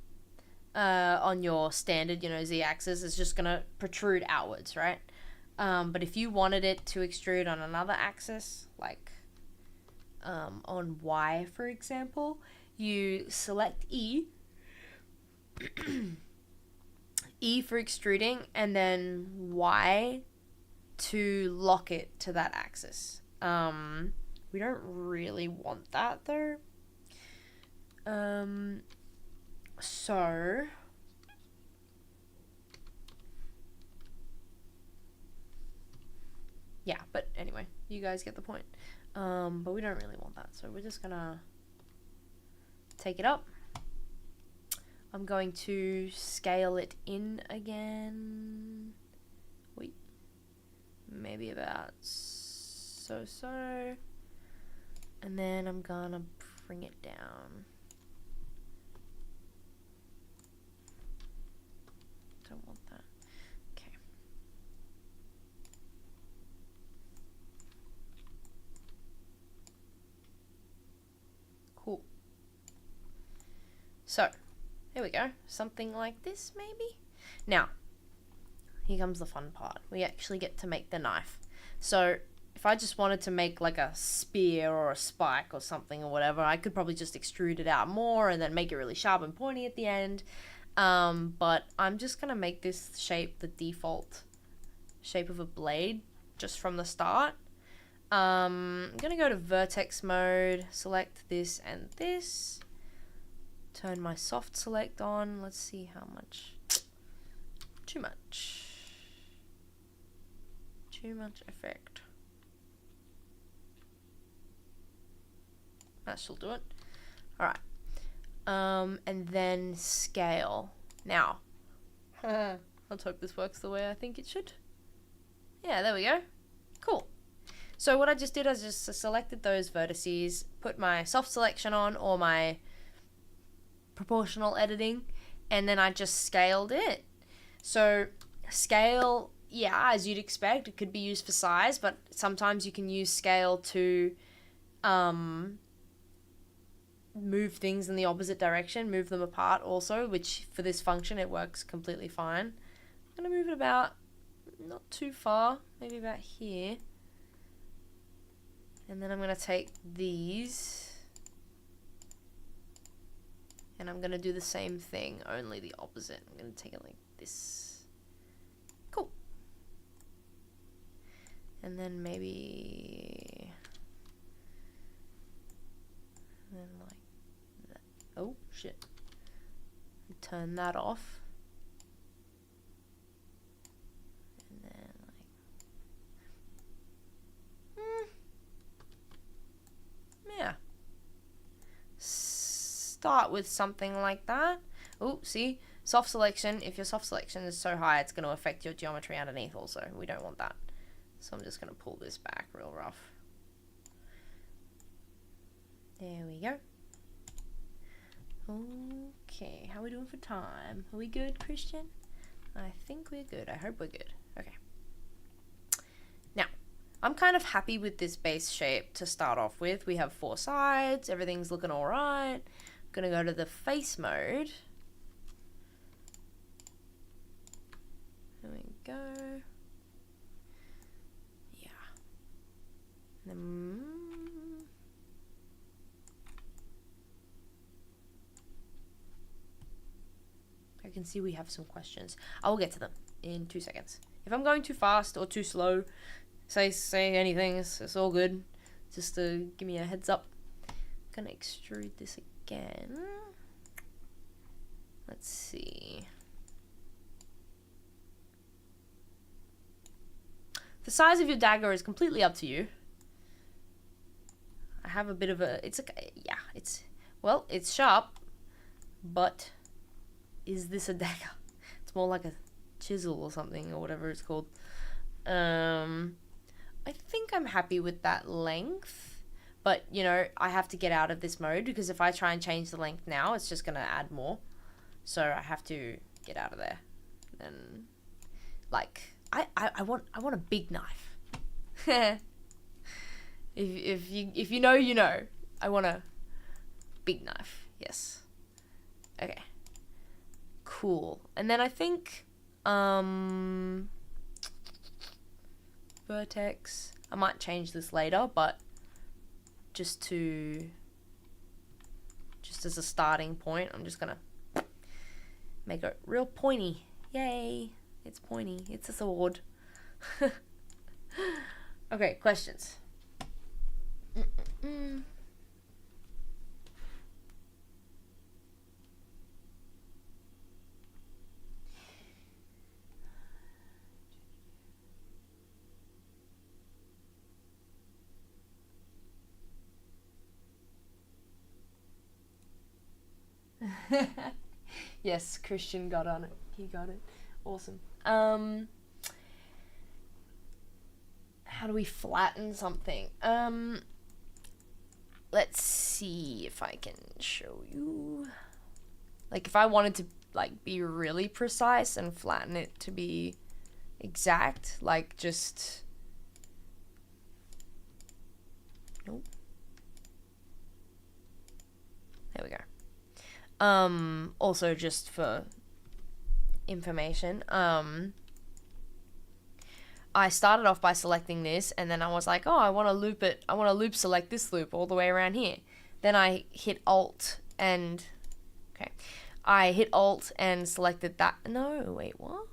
on your standard, Z-axis. It's just going to protrude outwards, right? But if you wanted it to extrude on another axis, like on Y, for example, you select E, E for extruding, and then Y to lock it to that axis. We don't really want that though. So yeah, but anyway, you guys get the point. But we don't really want that, so we're just gonna take it up. I'm going to scale it in again. Wait, maybe about so, and then I'm gonna bring it down. Don't want that. Okay. Cool. So, here we go. Something like this, maybe? Now, here comes the fun part. We actually get to make the knife. So, if I just wanted to make like a spear or a spike or something or whatever, I could probably just extrude it out more and then make it really sharp and pointy at the end. But I'm just going to make this shape the default shape of a blade just from the start. I'm going to go to vertex mode, select this and this. Turn my soft select on. Let's see how much. Too much. Too much effect. That shall do it. Alright. And then scale. Now. Let's hope this works the way I think it should. Yeah, there we go. Cool. So what I just did, I just selected those vertices, put my soft selection on, or my proportional editing, and then I just scaled it. So scale, yeah, as you'd expect, it could be used for size, but sometimes you can use scale to move things in the opposite direction, move them apart also, which for this function it works completely fine. I'm going to move it about, not too far, maybe about here. And then I'm going to take these and I'm going to do the same thing, only the opposite. I'm going to take it like this. Cool. And then maybe... and then like that. Oh, shit. Turn that off. And then like... yeah. Start with something like that. Oh, see? Soft selection. If your soft selection is so high, it's going to affect your geometry underneath also. We don't want that. So I'm just going to pull this back real rough. There we go. Okay, how are we doing for time? Are we good, Christian? I think we're good. I hope we're good. Okay. Now, I'm kind of happy with this base shape to start off with. We have 4 sides. Everything's looking all right. I'm going to go to the face mode. There we go. Yeah. Then, I can see we have some questions. I will get to them in 2 seconds. If I'm going too fast or too slow, say anything. It's all good. Just to give me a heads up. I'm gonna extrude this again. Let's see. The size of your dagger is completely up to you. I have a bit of a... It's sharp, but is this a dagger? It's more like a chisel or something, or whatever it's called. I think I'm happy with that length, but, you know, I have to get out of this mode, because if I try and change the length now, it's just going to add more. So I have to get out of there. And, like... I want a big knife. if you know, you know. I want a big knife. Yes. Okay. Cool. And then I think vertex. I might change this later, but just as a starting point, I'm just gonna make it real pointy. Yay. It's pointy. It's a sword. Okay, questions. Yes, Christian got on it. He got it. Awesome. How do we flatten something? Let's see if I can show you. Like, if I wanted to, like, be really precise and flatten it to be exact, like, just... Nope. There we go. Also, just for information, I started off by selecting this, and then I was like, oh, I want to loop it. I want to loop select this loop all the way around here. Then I hit Alt and... Okay. I hit Alt and selected that. No, wait, what?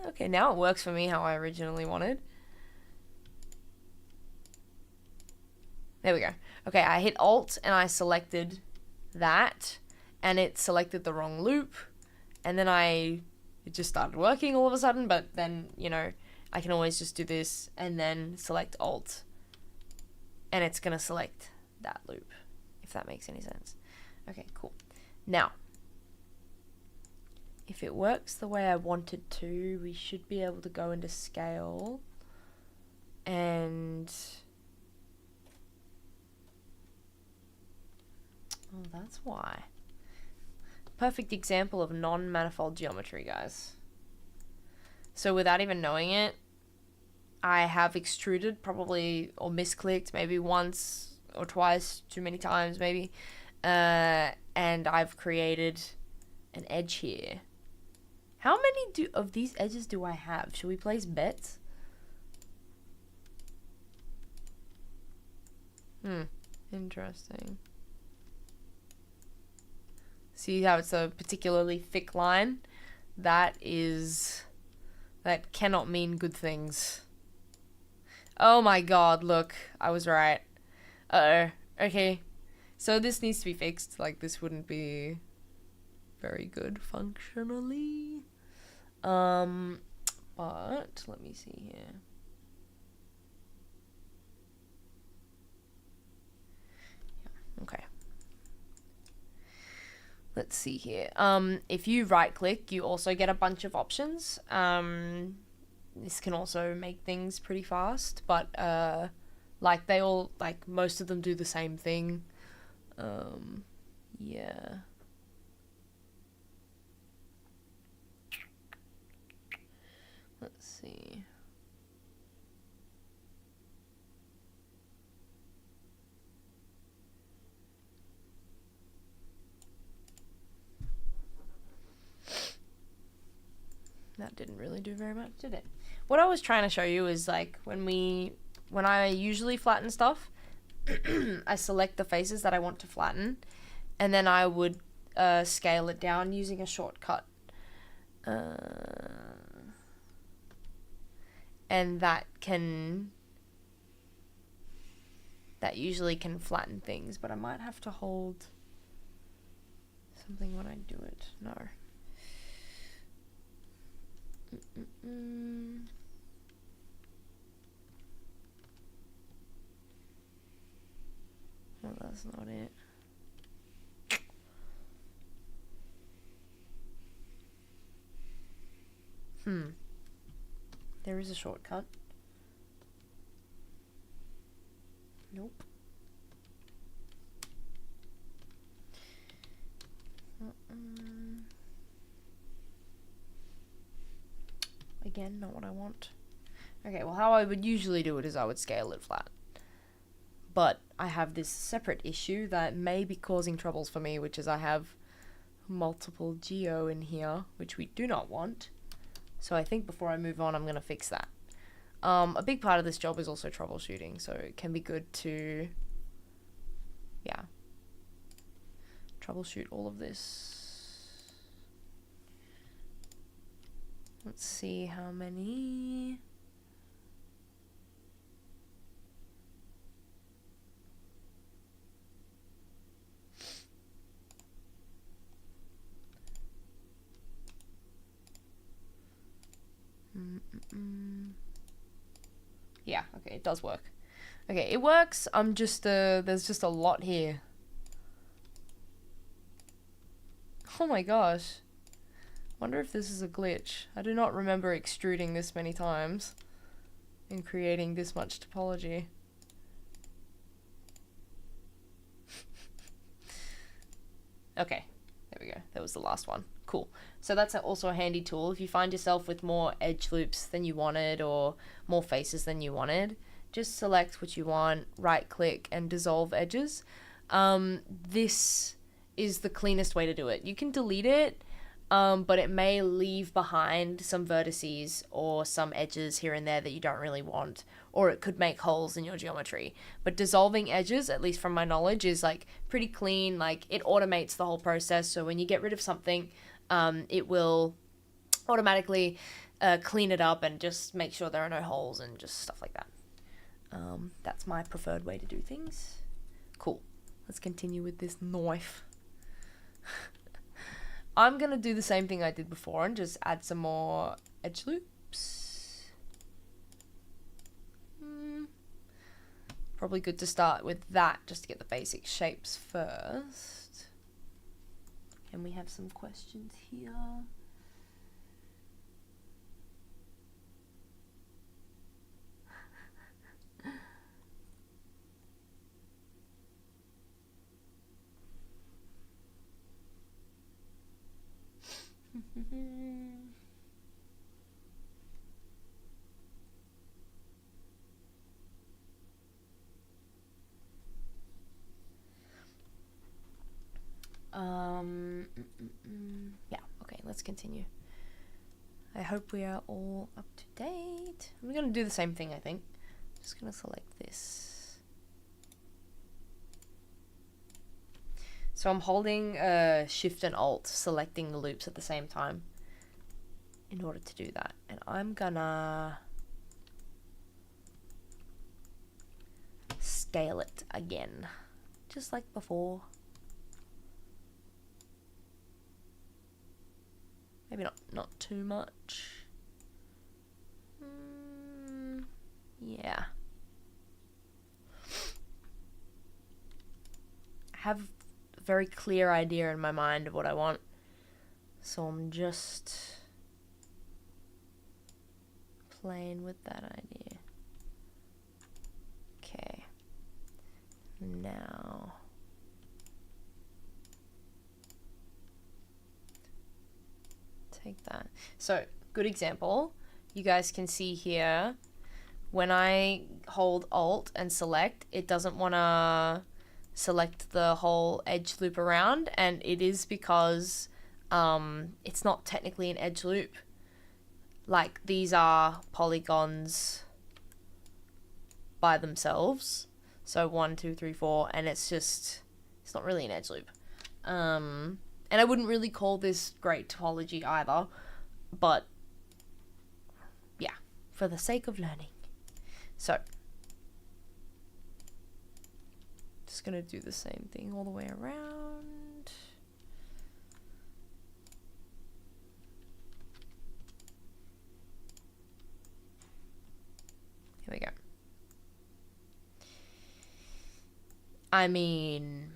Okay, now it works for me how I originally wanted. There we go. Okay, I hit Alt and I selected that, and it selected the wrong loop, and then it just started working all of a sudden, but then, you know... I can always just do this and then select Alt, and it's going to select that loop, if that makes any sense. Okay, cool. Now, if it works the way I want it to, we should be able to go into scale, and... Oh, that's why. Perfect example of non-manifold geometry, guys. So without even knowing it, I have extruded probably, or misclicked maybe once or twice, too many times maybe, and I've created an edge here. How many of these edges do I have? Should we place bets? Interesting. See how it's a particularly thick line? That cannot mean good things. Oh my god, look. I was right. Uh-oh. Okay. So this needs to be fixed. Like, this wouldn't be very good functionally. But let me see here. Yeah, okay. let's see here. If you right click, you also get a bunch of options. This can also make things pretty fast, but like they all, like most of them do the same thing. Yeah. Let's see. That didn't really do very much, did it? What I was trying to show you is like when I usually flatten stuff, I select the faces that I want to flatten, and then I would scale it down using a shortcut. And that usually can flatten things, but I might have to hold something when I do it. No. Well, that's not it. There is a shortcut. Nope. Again, not what I want. Okay, well, how I would usually do it is I would scale it flat. But I have this separate issue that may be causing troubles for me, which is I have multiple geo in here, which we do not want. So I think before I move on, I'm going to fix that. A big part of this job is also troubleshooting, so it can be good to, yeah, troubleshoot all of this. Let's see how many. Yeah, okay, it does work. Okay, it works. I'm just, there's just a lot here. Oh my gosh. Wonder if this is a glitch. I do not remember extruding this many times and creating this much topology. Okay, there we go. That was the last one. Cool. So that's also a handy tool. If you find yourself with more edge loops than you wanted or more faces than you wanted, just select what you want, right click and dissolve edges. This is the cleanest way to do it. You can delete it, but it may leave behind some vertices or some edges here and there that you don't really want, or it could make holes in your geometry. But dissolving edges, at least from my knowledge, is like pretty clean. Like it automates the whole process. So when you get rid of something, it will automatically clean it up and just make sure there are no holes and just stuff like that. That's my preferred way to do things. Cool. Let's continue with this knife. I'm going to do the same thing I did before and just add some more edge loops. Probably good to start with that just to get the basic shapes first. And we have some questions here. Yeah, okay, let's continue. I hope we are all up to date. I'm gonna do the same thing, I think. Just gonna select this. So I'm holding Shift and Alt, selecting the loops at the same time in order to do that. And I'm gonna scale it again, just like before. Maybe not too much. Yeah. I have very clear idea in my mind of what I want. So I'm just playing with that idea. Okay. Now take that. So, good example. You guys can see here, when I hold Alt and select, it doesn't want to select the whole edge loop around, and it is because it's not technically an edge loop. Like, these are polygons by themselves. So 1, 2, 3, 4, and it's not really an edge loop. And I wouldn't really call this great topology either, but yeah, for the sake of learning. So, just gonna do the same thing all the way around. Here we go. I mean,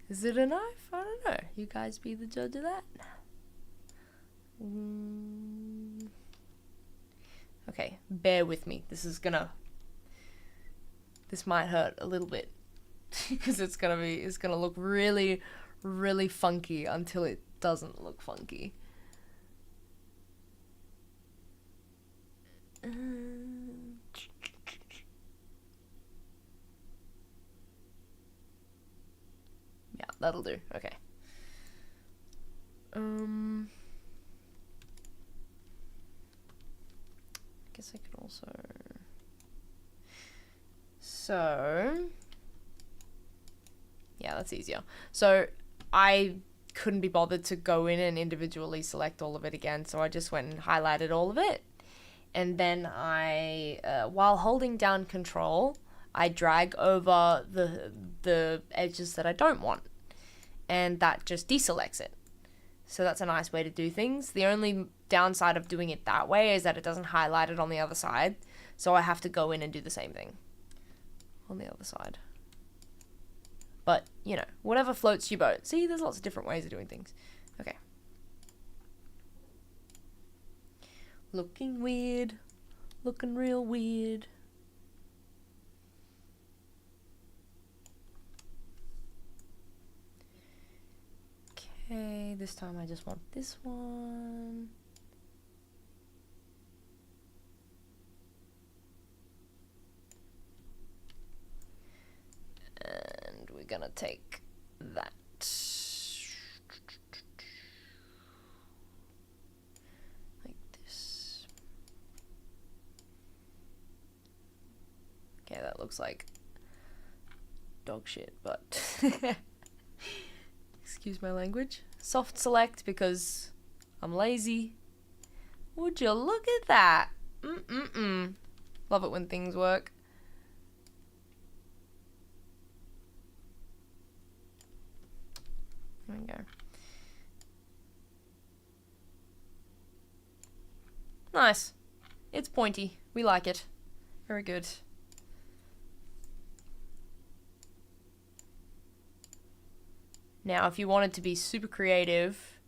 is it a knife? I don't know. You guys be the judge of that. Okay, bear with me. This might hurt a little bit because it's gonna look really, really funky until it doesn't look funky. Yeah, that'll do. Okay. Guess I could also. So, yeah, that's easier. So I couldn't be bothered to go in and individually select all of it again, so I just went and highlighted all of it. And then I, while holding down Control, I drag over the edges that I don't want, and that just deselects it. So that's a nice way to do things. The only downside of doing it that way is that it doesn't highlight it on the other side, so I have to go in and do the same thing on the other side. But, you know, whatever floats your boat. See, there's lots of different ways of doing things. Okay. Looking weird. Looking real weird. Okay, this time I just want this one. And we're gonna take that. Like this. Okay, that looks like dog shit, but excuse my language. Soft select because I'm lazy. Would you look at that? Love it when things work. There we go. Nice. It's pointy. We like it. Very good. Now, if you wanted to be super creative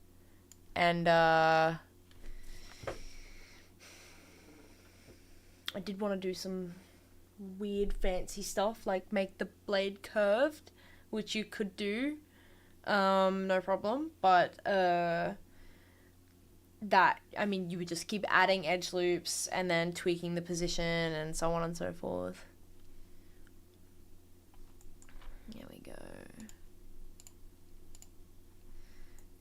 and I did want to do some weird fancy stuff, like make the blade curved, which you could do, no problem, but that, I mean, you would just keep adding edge loops and then tweaking the position and so on and so forth. There we go.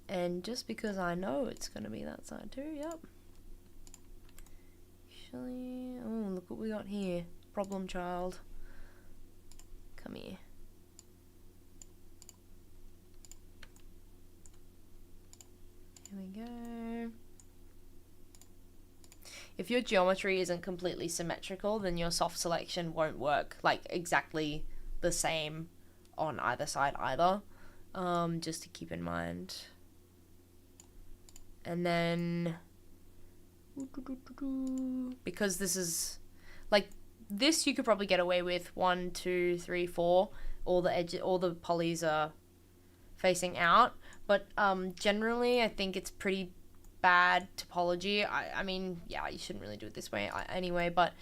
And just because I know it's going to be that side too, yep. Actually, oh, look what we got here. Problem child. Come here. Here we go. If your geometry isn't completely symmetrical, then your soft selection won't work like exactly the same on either side either. Just to keep in mind. And then, because this is, like, this you could probably get away with 1, 2, 3, 4. All the edges, all the polys are facing out. But generally, I think it's pretty bad topology. I mean, yeah, you shouldn't really do it this way anyway, but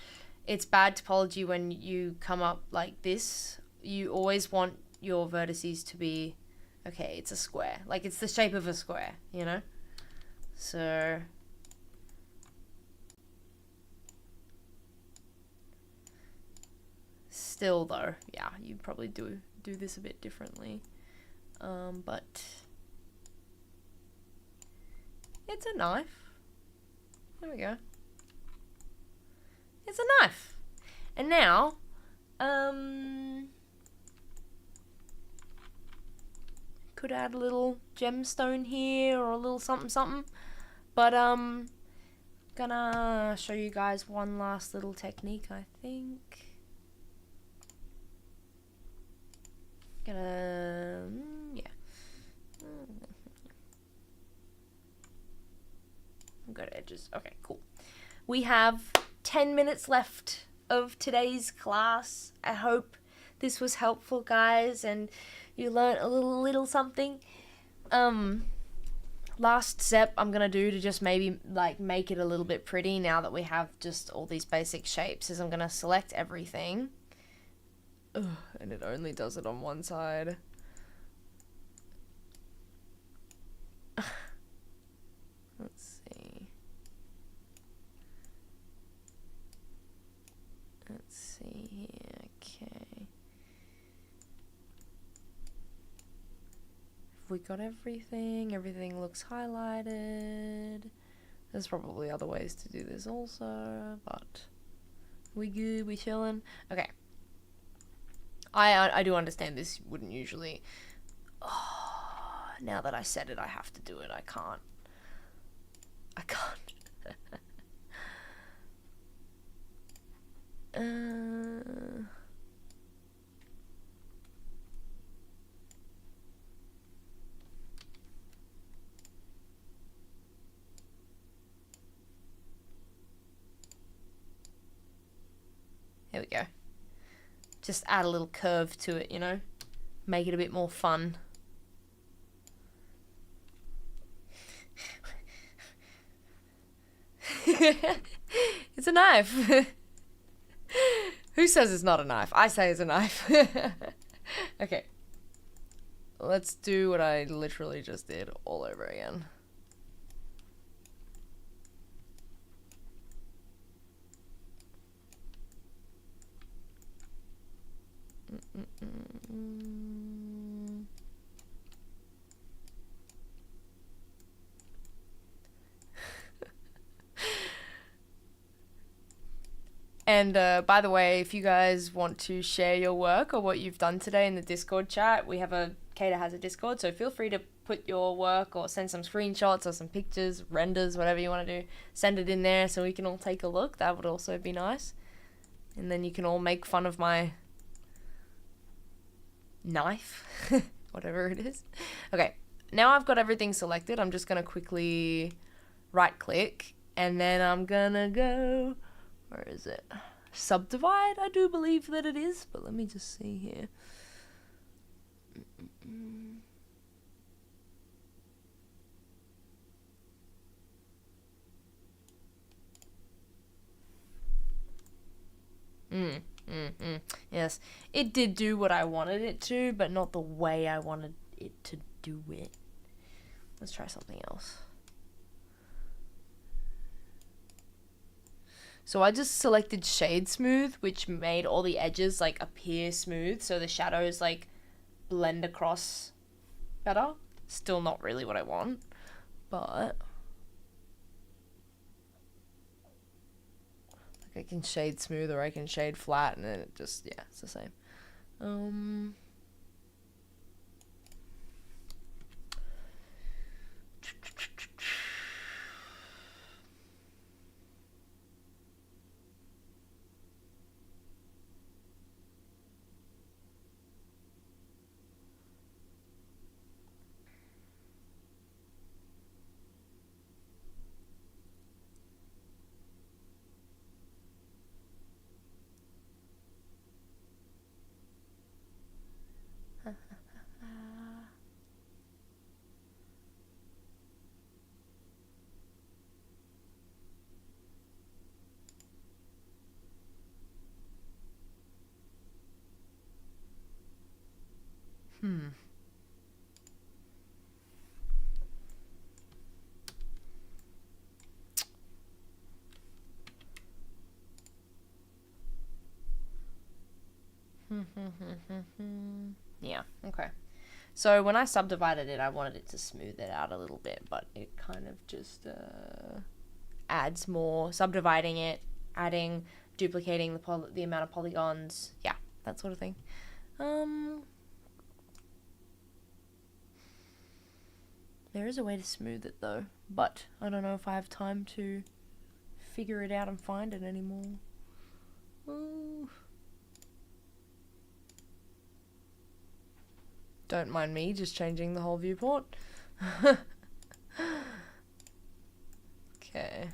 it's bad topology when you come up like this. You always want your vertices to be, okay, it's a square. Like, it's the shape of a square, you know? So... Still, though, yeah, you probably do this a bit differently. But... It's a knife. There we go. It's a knife. And now, could add a little gemstone here or a little something something. But gonna show you guys one last little technique, I think. Gonna, yeah. Go to edges. Okay, cool. We have 10 minutes left of today's class. I hope this was helpful, guys, and you learned a little something. Last step I'm gonna do to just maybe like make it a little bit pretty now that we have just all these basic shapes is I'm gonna select everything. Ugh, and it only does it on one side. Let's see. Let's see here. Okay. Have we got everything? Everything looks highlighted. There's probably other ways to do this also, but we good, we chilling. Okay. I do understand this wouldn't usually. Oh, now that I said it, I have to do it. I can't. Here we go. Just add a little curve to it, you know? Make it a bit more fun. It's a knife. Who says it's not a knife? I say it's a knife. Okay. Let's do what I literally just did all over again. And by the way, if you guys want to share your work or what you've done today in the Discord chat, we have CADA has a Discord, so feel free to put your work or send some screenshots or some pictures, renders, whatever you want to do. Send it in there so we can all take a look. That would also be nice. And then you can all make fun of my knife, whatever it is. Okay, now I've got everything selected. I'm just going to quickly right click and then I'm going to go... Where is it? Subdivide, I do believe that it is, but let me just see here. Yes, it did do what I wanted it to, but not the way I wanted it to do it. Let's try something else. So I just selected shade smooth, which made all the edges like appear smooth, so the shadows like blend across better. Still not really what I want, but like I can shade smooth or I can shade flat, and then it just, yeah, it's the same. Yeah, okay. So when I subdivided it, I wanted it to smooth it out a little bit, but it kind of just adds more, subdividing it, adding, duplicating the amount of polygons, yeah, that sort of thing. There is a way to smooth it though, but I don't know if I have time to figure it out and find it anymore. Ooh. Don't mind me just changing the whole viewport. Okay.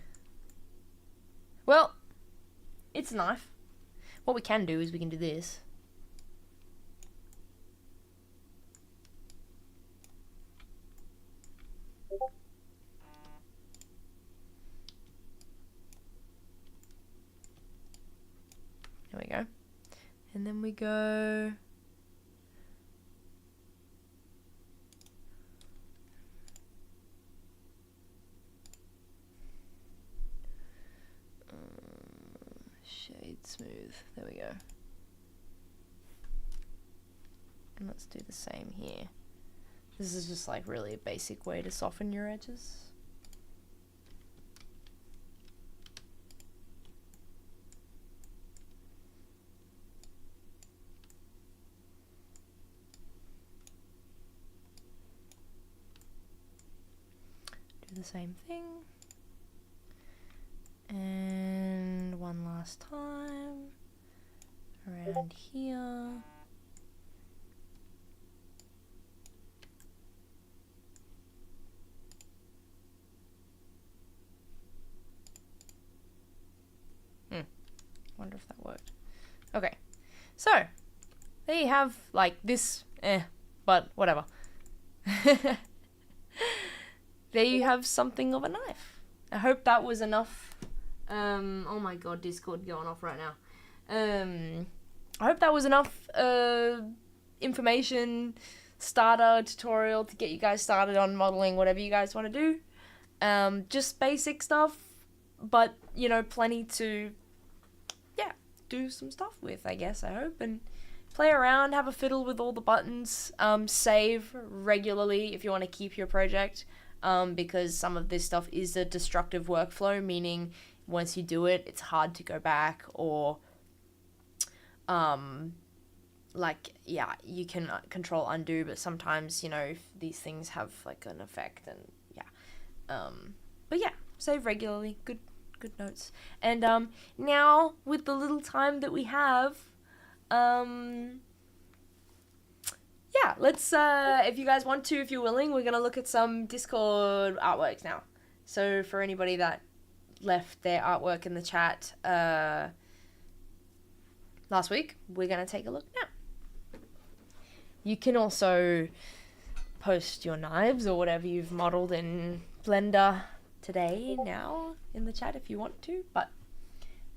Well, it's a knife. What we can do is we can do this. There we go. And then we go... shade smooth. There we go. And let's do the same here. This is just like really a basic way to soften your edges. Do the same thing. And one last time around here. Wonder if that worked. Okay, so there you have like this, but whatever. There you have something of a knife. I hope that was enough. Oh my god, Discord going off right now. I hope that was enough information, starter tutorial to get you guys started on modeling whatever you guys want to do. Just basic stuff, but you know, plenty to do some stuff with, I guess, I hope, and play around, have a fiddle with all the buttons, save regularly if you want to keep your project, because some of this stuff is a destructive workflow, meaning once you do it, it's hard to go back, or like, yeah, you can control undo, but sometimes, you know, these things have like an effect, and yeah, but yeah, save regularly, good notes. And now with the little time that we have, yeah, let's if you guys want to, if you're willing, we're gonna look at some Discord artworks now. So for anybody that left their artwork in the chat last week, we're gonna take a look now. You can also post your knives or whatever you've modeled in Blender today now in the chat if you want to, but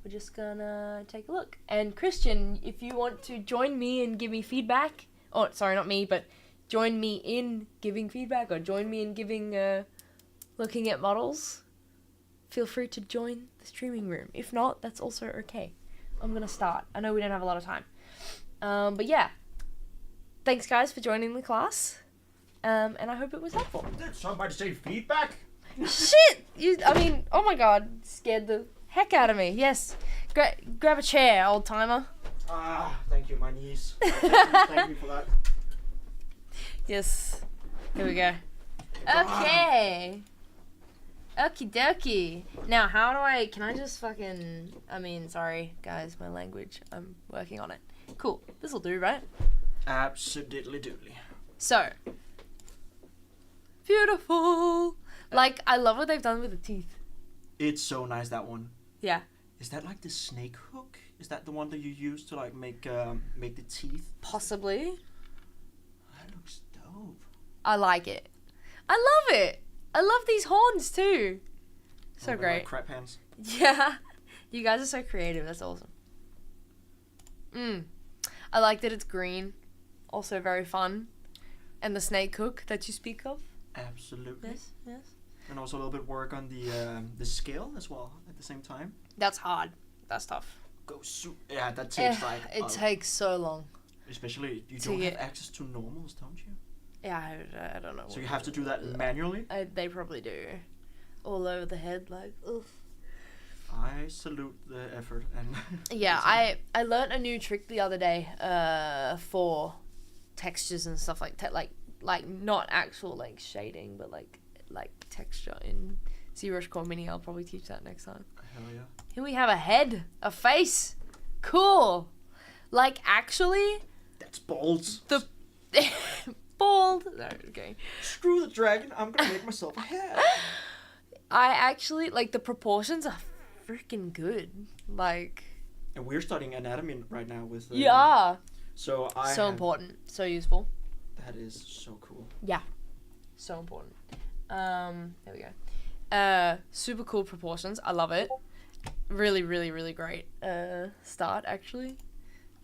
we're just gonna take a look. And Christian, if you want to join me and give me feedback, oh sorry, not me, but join me in giving feedback, or join me in giving looking at models, feel free to join the streaming room. If not, that's also okay. I'm gonna start. I know we don't have a lot of time, but yeah, thanks guys for joining the class, and I hope it was helpful. Did somebody say feedback? Shit! I mean, oh my god, scared the heck out of me. Yes. Grab a chair, old timer. Thank you, my niece. Thank you for that. Yes. Here we go. Okay. Okie dokie. Now, can I just fucking, sorry, guys, my language. I'm working on it. Cool. This'll do, right? Absolutely doodly. So. Beautiful. Like, I love what they've done with the teeth. It's so nice, that one. Yeah. Is that like the snake hook? Is that the one that you use to like make the teeth? Possibly. That looks dope. I like it. I love it. I love these horns too. So great. Like crap hands. Yeah. You guys are so creative. That's awesome. I like that it's green. Also very fun. And the snake hook that you speak of. Absolutely. Yes. And also a little bit work on the scale as well at the same time. That's hard. That's tough. Yeah, that takes it takes so long. Especially, you To don't have get- access to normals, don't you? Yeah, I don't know. So you have to do that manually? They probably do. All over the head, like, oof. I salute the effort and Yeah, I learned a new trick the other day for textures and stuff like that, like not actual like shading, but like texture in ZBrush Core Mini. I'll probably teach that next time. hell yeah. Here we have a head, a face, cool. Like actually, That's balls. the bald. No, okay. Screw the dragon. I'm gonna make myself a head. I actually like the proportions are freaking good. Like And we're studying anatomy right now with. yeah, So so important, so useful. That is so cool. So important. There we go. Super cool proportions. I love it. Really, really, really great. Start actually.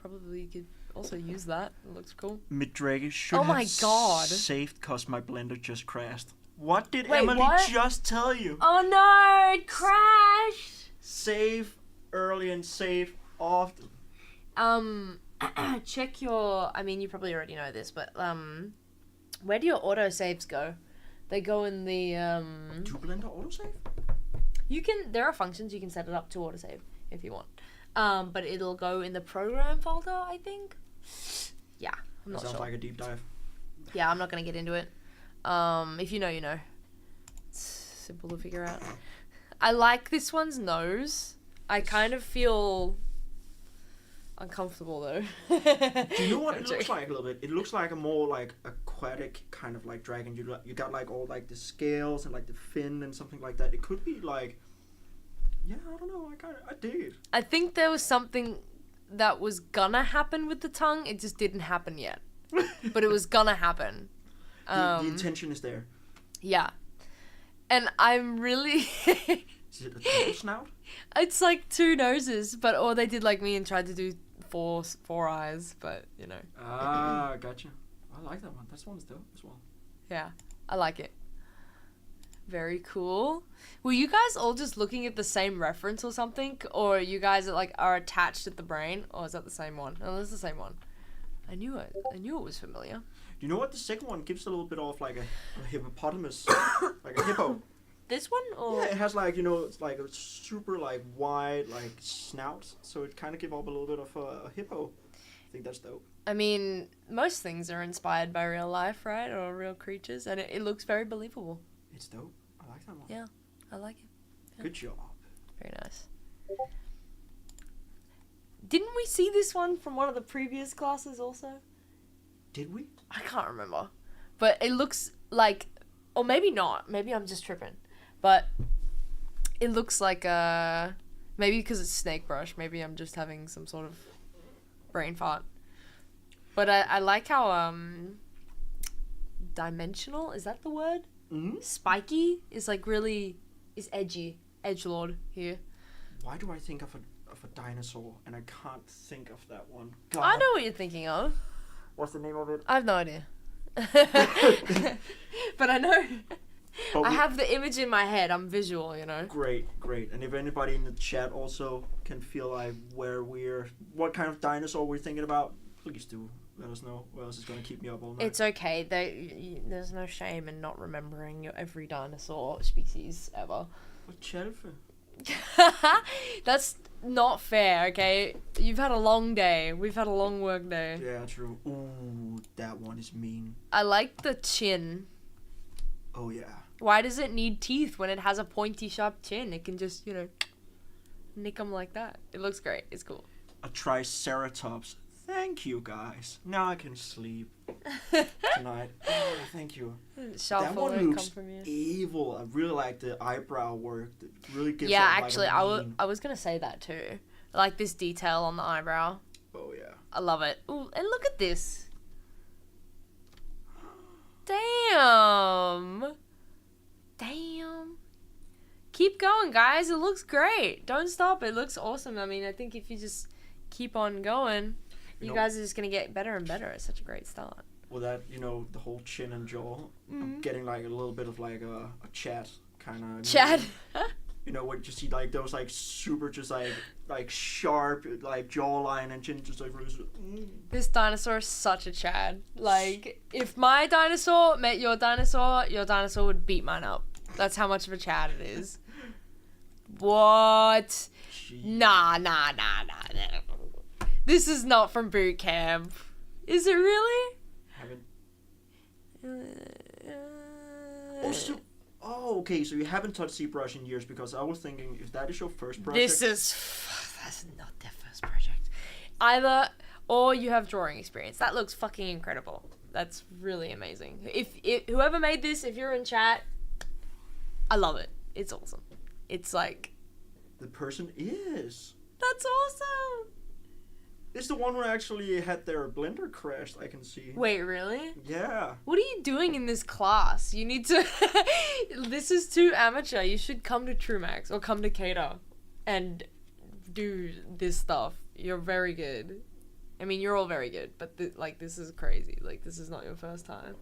Probably could also use that. It looks cool. Midragi should Oh have my God. saved cause my blender just crashed. What did Wait, Emily what? just tell you? Oh no! It crashed. Save early and save often. Check your. I mean, you probably already know this, but where do your autosaves go? They go in the Do Blender autosave? You can. There are functions you can set it up to autosave if you want. But it'll go in the program folder, I think. Yeah, I'm That not sounds sure. like a deep dive. Yeah, I'm not gonna get into it. If you know, you know. It's simple to figure out. I like this one's nose. I kind of feel uncomfortable though. Do you know what it looks like a little bit? It looks like a more like aquatic kind of like dragon. You got like all like the scales and like the fin and something like that. It could be like, yeah, I don't know. I dig it. I think there was something that was gonna happen with the tongue. It just didn't happen yet, but it was gonna happen. The intention is there. Yeah, and I'm really. Is it a double snout? It's like two noses, but or they did like me and tried to do four eyes, but you know. Ah, gotcha. I like that one. That one's dope as well. Yeah, I like it. Very cool. Were you guys all just looking at the same reference or something, or you guys are attached at the brain, or is that the same one? Oh, that's the same one. I knew it was familiar. You know what? The second one gives a little bit of like a hippopotamus, like a hippo. This one, or Yeah, it has like, you know, it's like a super like wide like snout, so it kind of gives up a little bit of a hippo. I think that's dope. I mean, most things are inspired by real life, right, or real creatures, and it looks very believable. It's dope. I like that one. Yeah, I like it. Yeah. Good job. Very nice. Didn't we see this one from one of the previous classes also? Did we? I can't remember. But it looks like, or maybe not. Maybe I'm just tripping. But it looks like maybe because it's snake brush. Maybe I'm just having some sort of brain fart. But I like how dimensional, is that the word? Mm-hmm. Spiky is like really is edgy. Edgelord here. Why do I think of a dinosaur and I can't think of that one? God. I know what you're thinking of. What's the name of it? I have no idea. But I know. But I have the image in my head. I'm visual, you know. Great. And if anybody in the chat also can feel like what kind of dinosaur we're thinking about, please do let us know. Or else it's gonna keep me up all night. It's okay. There's no shame in not remembering your every dinosaur species ever. What chat for? That's not fair, okay? You've had a long day. We've had a long work day. Yeah, true. Ooh, that one is mean. I like the chin. Oh yeah. Why does it need teeth when it has a pointy, sharp chin? It can just, nick them like that. It looks great. It's cool. A triceratops. Thank you, guys. Now I can sleep tonight. Oh, thank you. Shall that follow one come looks from you. evil. I really like the eyebrow work. It really gives Yeah, off, like, actually, a mean- I was gonna say that too. I like this detail on the eyebrow. Oh yeah. I love it. Ooh, and look at this. Damn. Keep going, guys. It looks great. Don't stop. It looks awesome. I mean, I think if you just keep on going, you guys are just gonna get better and better. It's such a great start. Well, that, the whole chin and jaw, I'm getting like a little bit of like a chat kind of. Chad. You know, when you see like those like super just like sharp like jawline and chin just like really. This dinosaur is such a Chad. Like, if my dinosaur met your dinosaur would beat mine up. That's how much of a Chad it is. What? Jeez. Nah. This is not from boot camp. Is it really? Haven't. Oh, okay. So you haven't touched ZBrush in years, because I was thinking if that is your first project. That's not their first project. Either, or you have drawing experience. That looks fucking incredible. That's really amazing. If whoever made this, if you're in chat, I love it. It's awesome. It's like, The person is. that's awesome. It's the one who actually had their Blender crashed, I can see. Wait, really? Yeah. What are you doing in this class? You need to... This is too amateur. You should come to TrueMax or come to CADA and do this stuff. You're very good. I mean, you're all very good, but this is crazy. Like, this is not your first time.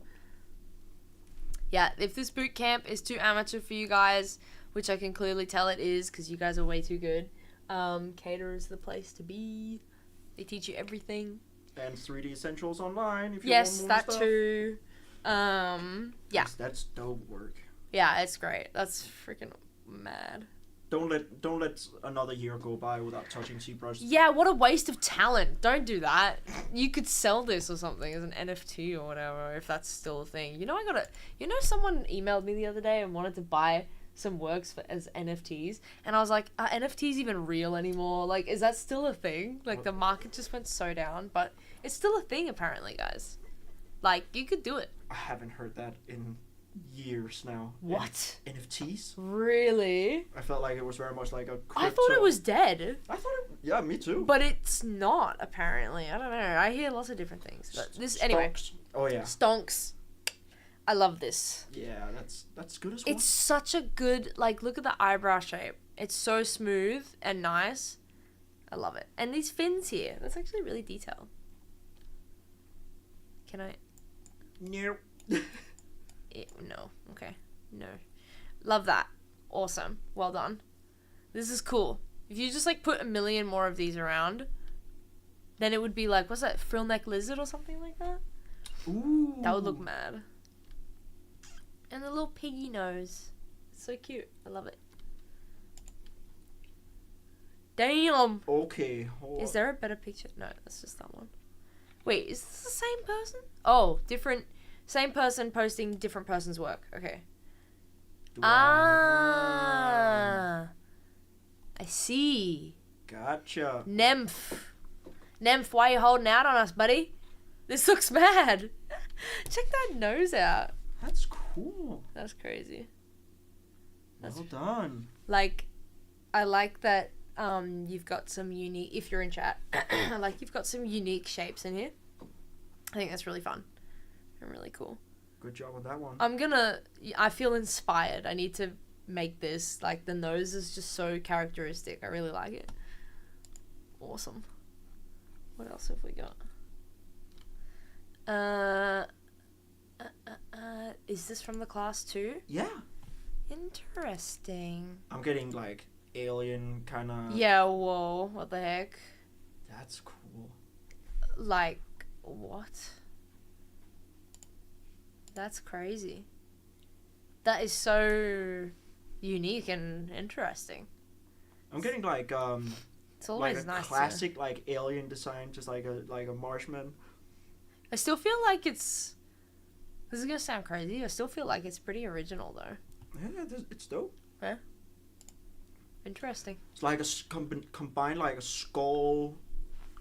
Yeah, if this boot camp is too amateur for you guys, which I can clearly tell it is because you guys are way too good, CADA is the place to be. They teach you everything. And 3D Essentials online if you Yes, want more that stuff. too. Yeah. Yes, that's dope work. Yeah, it's great. That's freaking mad. Don't let another year go by without touching ZBrush. Yeah, what a waste of talent. Don't do that. You could sell this or something as an NFT or whatever, if that's still a thing. You know, someone emailed me the other day and wanted to buy some works as NFTs, and I was like, are NFTs even real anymore? Like, is that still a thing? Like, the market just went so down, but it's still a thing apparently, guys. Like, you could do it. I haven't heard that in years now. What? NFTs? Really? I felt like it was very much like a crypto. I thought it was dead. Yeah, me too. But it's not, apparently. I don't know. I hear lots of different things. But anyway. Stonks. Oh yeah. Stonks. I love this. Yeah, that's good as well. It's such a good, like, look at the eyebrow shape. It's so smooth and nice. I love it. And these fins here, that's actually really detailed. Can I? Nope. No. Okay. No. Love that. Awesome. Well done. This is cool. If you just, like, put a million more of these around, then it would be like, what's that, frill neck lizard or something like that? Ooh. That would look mad. And the little piggy nose. It's so cute. I love it. Damn! Okay. Hold Is on. there a better picture? No, that's just that one. Wait, is this the same person? Oh, different. Same person posting different person's work. Okay. Ah. I see. Gotcha. Nymph, why are you holding out on us, buddy? This looks mad. Check that nose out. That's cool. That's crazy. Well done. Like, I like that you've got some unique, if you're in chat, like you've got some unique shapes in here. I think that's really fun and really cool. Good job on that one. I feel inspired. I need to make this. Like, the nose is just so characteristic. I really like it. Awesome. What else have we got? Is this from the class too? Yeah. Interesting. I'm getting like alien kind of. Yeah, whoa, what the heck? That's cool. Like, what? That's crazy. That is so unique and interesting. I'm getting like It's always like a nice. classic like alien design, just like a marshman. I still feel like it's. This is gonna sound crazy. I still feel like it's pretty original though. Yeah, it's dope. Yeah. Interesting. It's like a combined like a skull,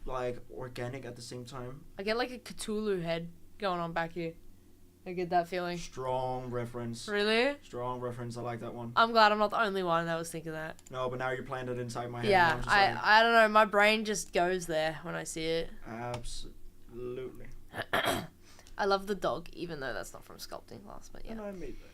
like organic at the same time. I get like a Cthulhu head going on back here. I get that feeling. Strong reference. Really? Strong reference. I like that one. I'm glad I'm not the only one that was thinking that. No, but now you planted it inside my head. Yeah, and I'm just like, I don't know. My brain just goes there when I see it. absolutely. I love the dog, even though that's not from sculpting class, but yeah. And I made that.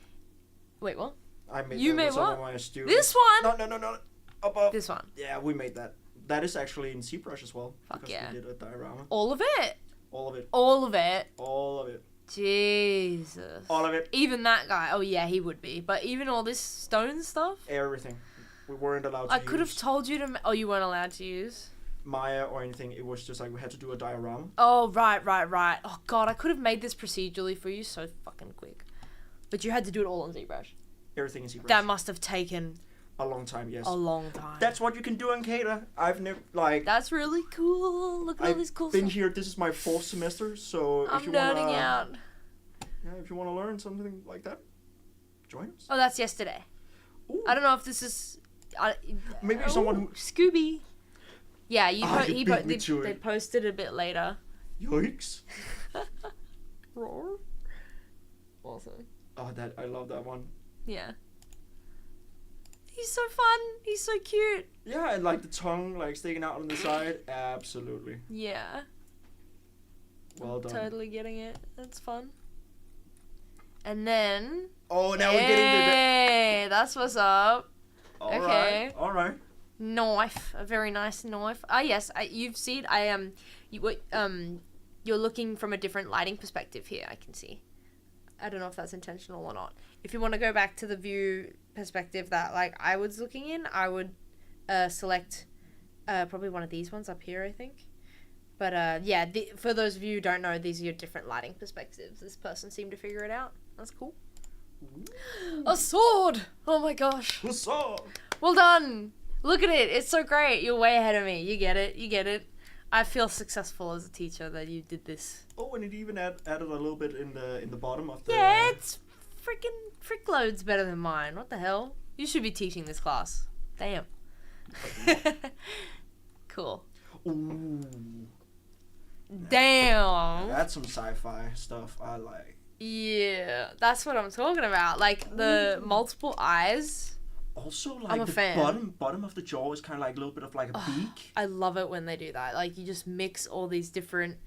Wait, what? I made You that made with some what? of my students. This one? No. Above. This one. Yeah, we made that. That is actually in ZBrush as well. Fuck because yeah. we did a diorama. All of it? All of it. All of it? All of it. Jesus. All of it. Even that guy. Oh, yeah, he would be. But even all this stone stuff? Everything. We weren't allowed to I could have told you to... Oh, you weren't allowed to use? Maya or anything. It was just like we had to do a diorama. Oh, right. Oh, God, I could have made this procedurally for you so fucking quick. But you had to do it all on ZBrush. Everything is ZBrush. That must have taken... A long time, yes. A long time. That's what you can do in CADA. I've never, like... That's really cool. Look at all this cool stuff. I've been here, this is my 4th semester, so I'm if you nerding out. Yeah, if you want to learn something like that, join us. Oh, that's yesterday. Ooh. I don't know if this is... Maybe someone who... Scooby. Yeah, they posted a bit later. Yikes. Roar. Awesome. Oh, I love that one. Yeah. He's so fun. He's so cute. Yeah, and like the tongue like sticking out on the side. Absolutely. Yeah. Well done. Totally getting it. That's fun. And then... Oh, now we're getting the... Hey, that's what's up. Alright. Knife. A very nice knife. Ah, yes. You've seen... You're looking from a different lighting perspective here, I can see. I don't know if that's intentional or not. If you want to go back to the view perspective that like I was looking in, I would select probably one of these ones up here, I think. But yeah, for those of you who don't know, these are your different lighting perspectives. This person seemed to figure it out. That's cool. Ooh. A sword! Oh my gosh. A sword! Well done! Look at it. It's so great. You're way ahead of me. You get it. I feel successful as a teacher that you did this. Oh, and it even added a little bit in the bottom of the... Yeah, it's freaking frick loads better than mine. What the hell? You should be teaching this class. Damn. Cool. Ooh. Damn. That's some sci-fi stuff I like. Yeah, that's what I'm talking about. Like the multiple eyes. Also, like I'm a the fan. bottom of the jaw is kind of like a little bit of like a beak. I love it when they do that. Like you just mix all these different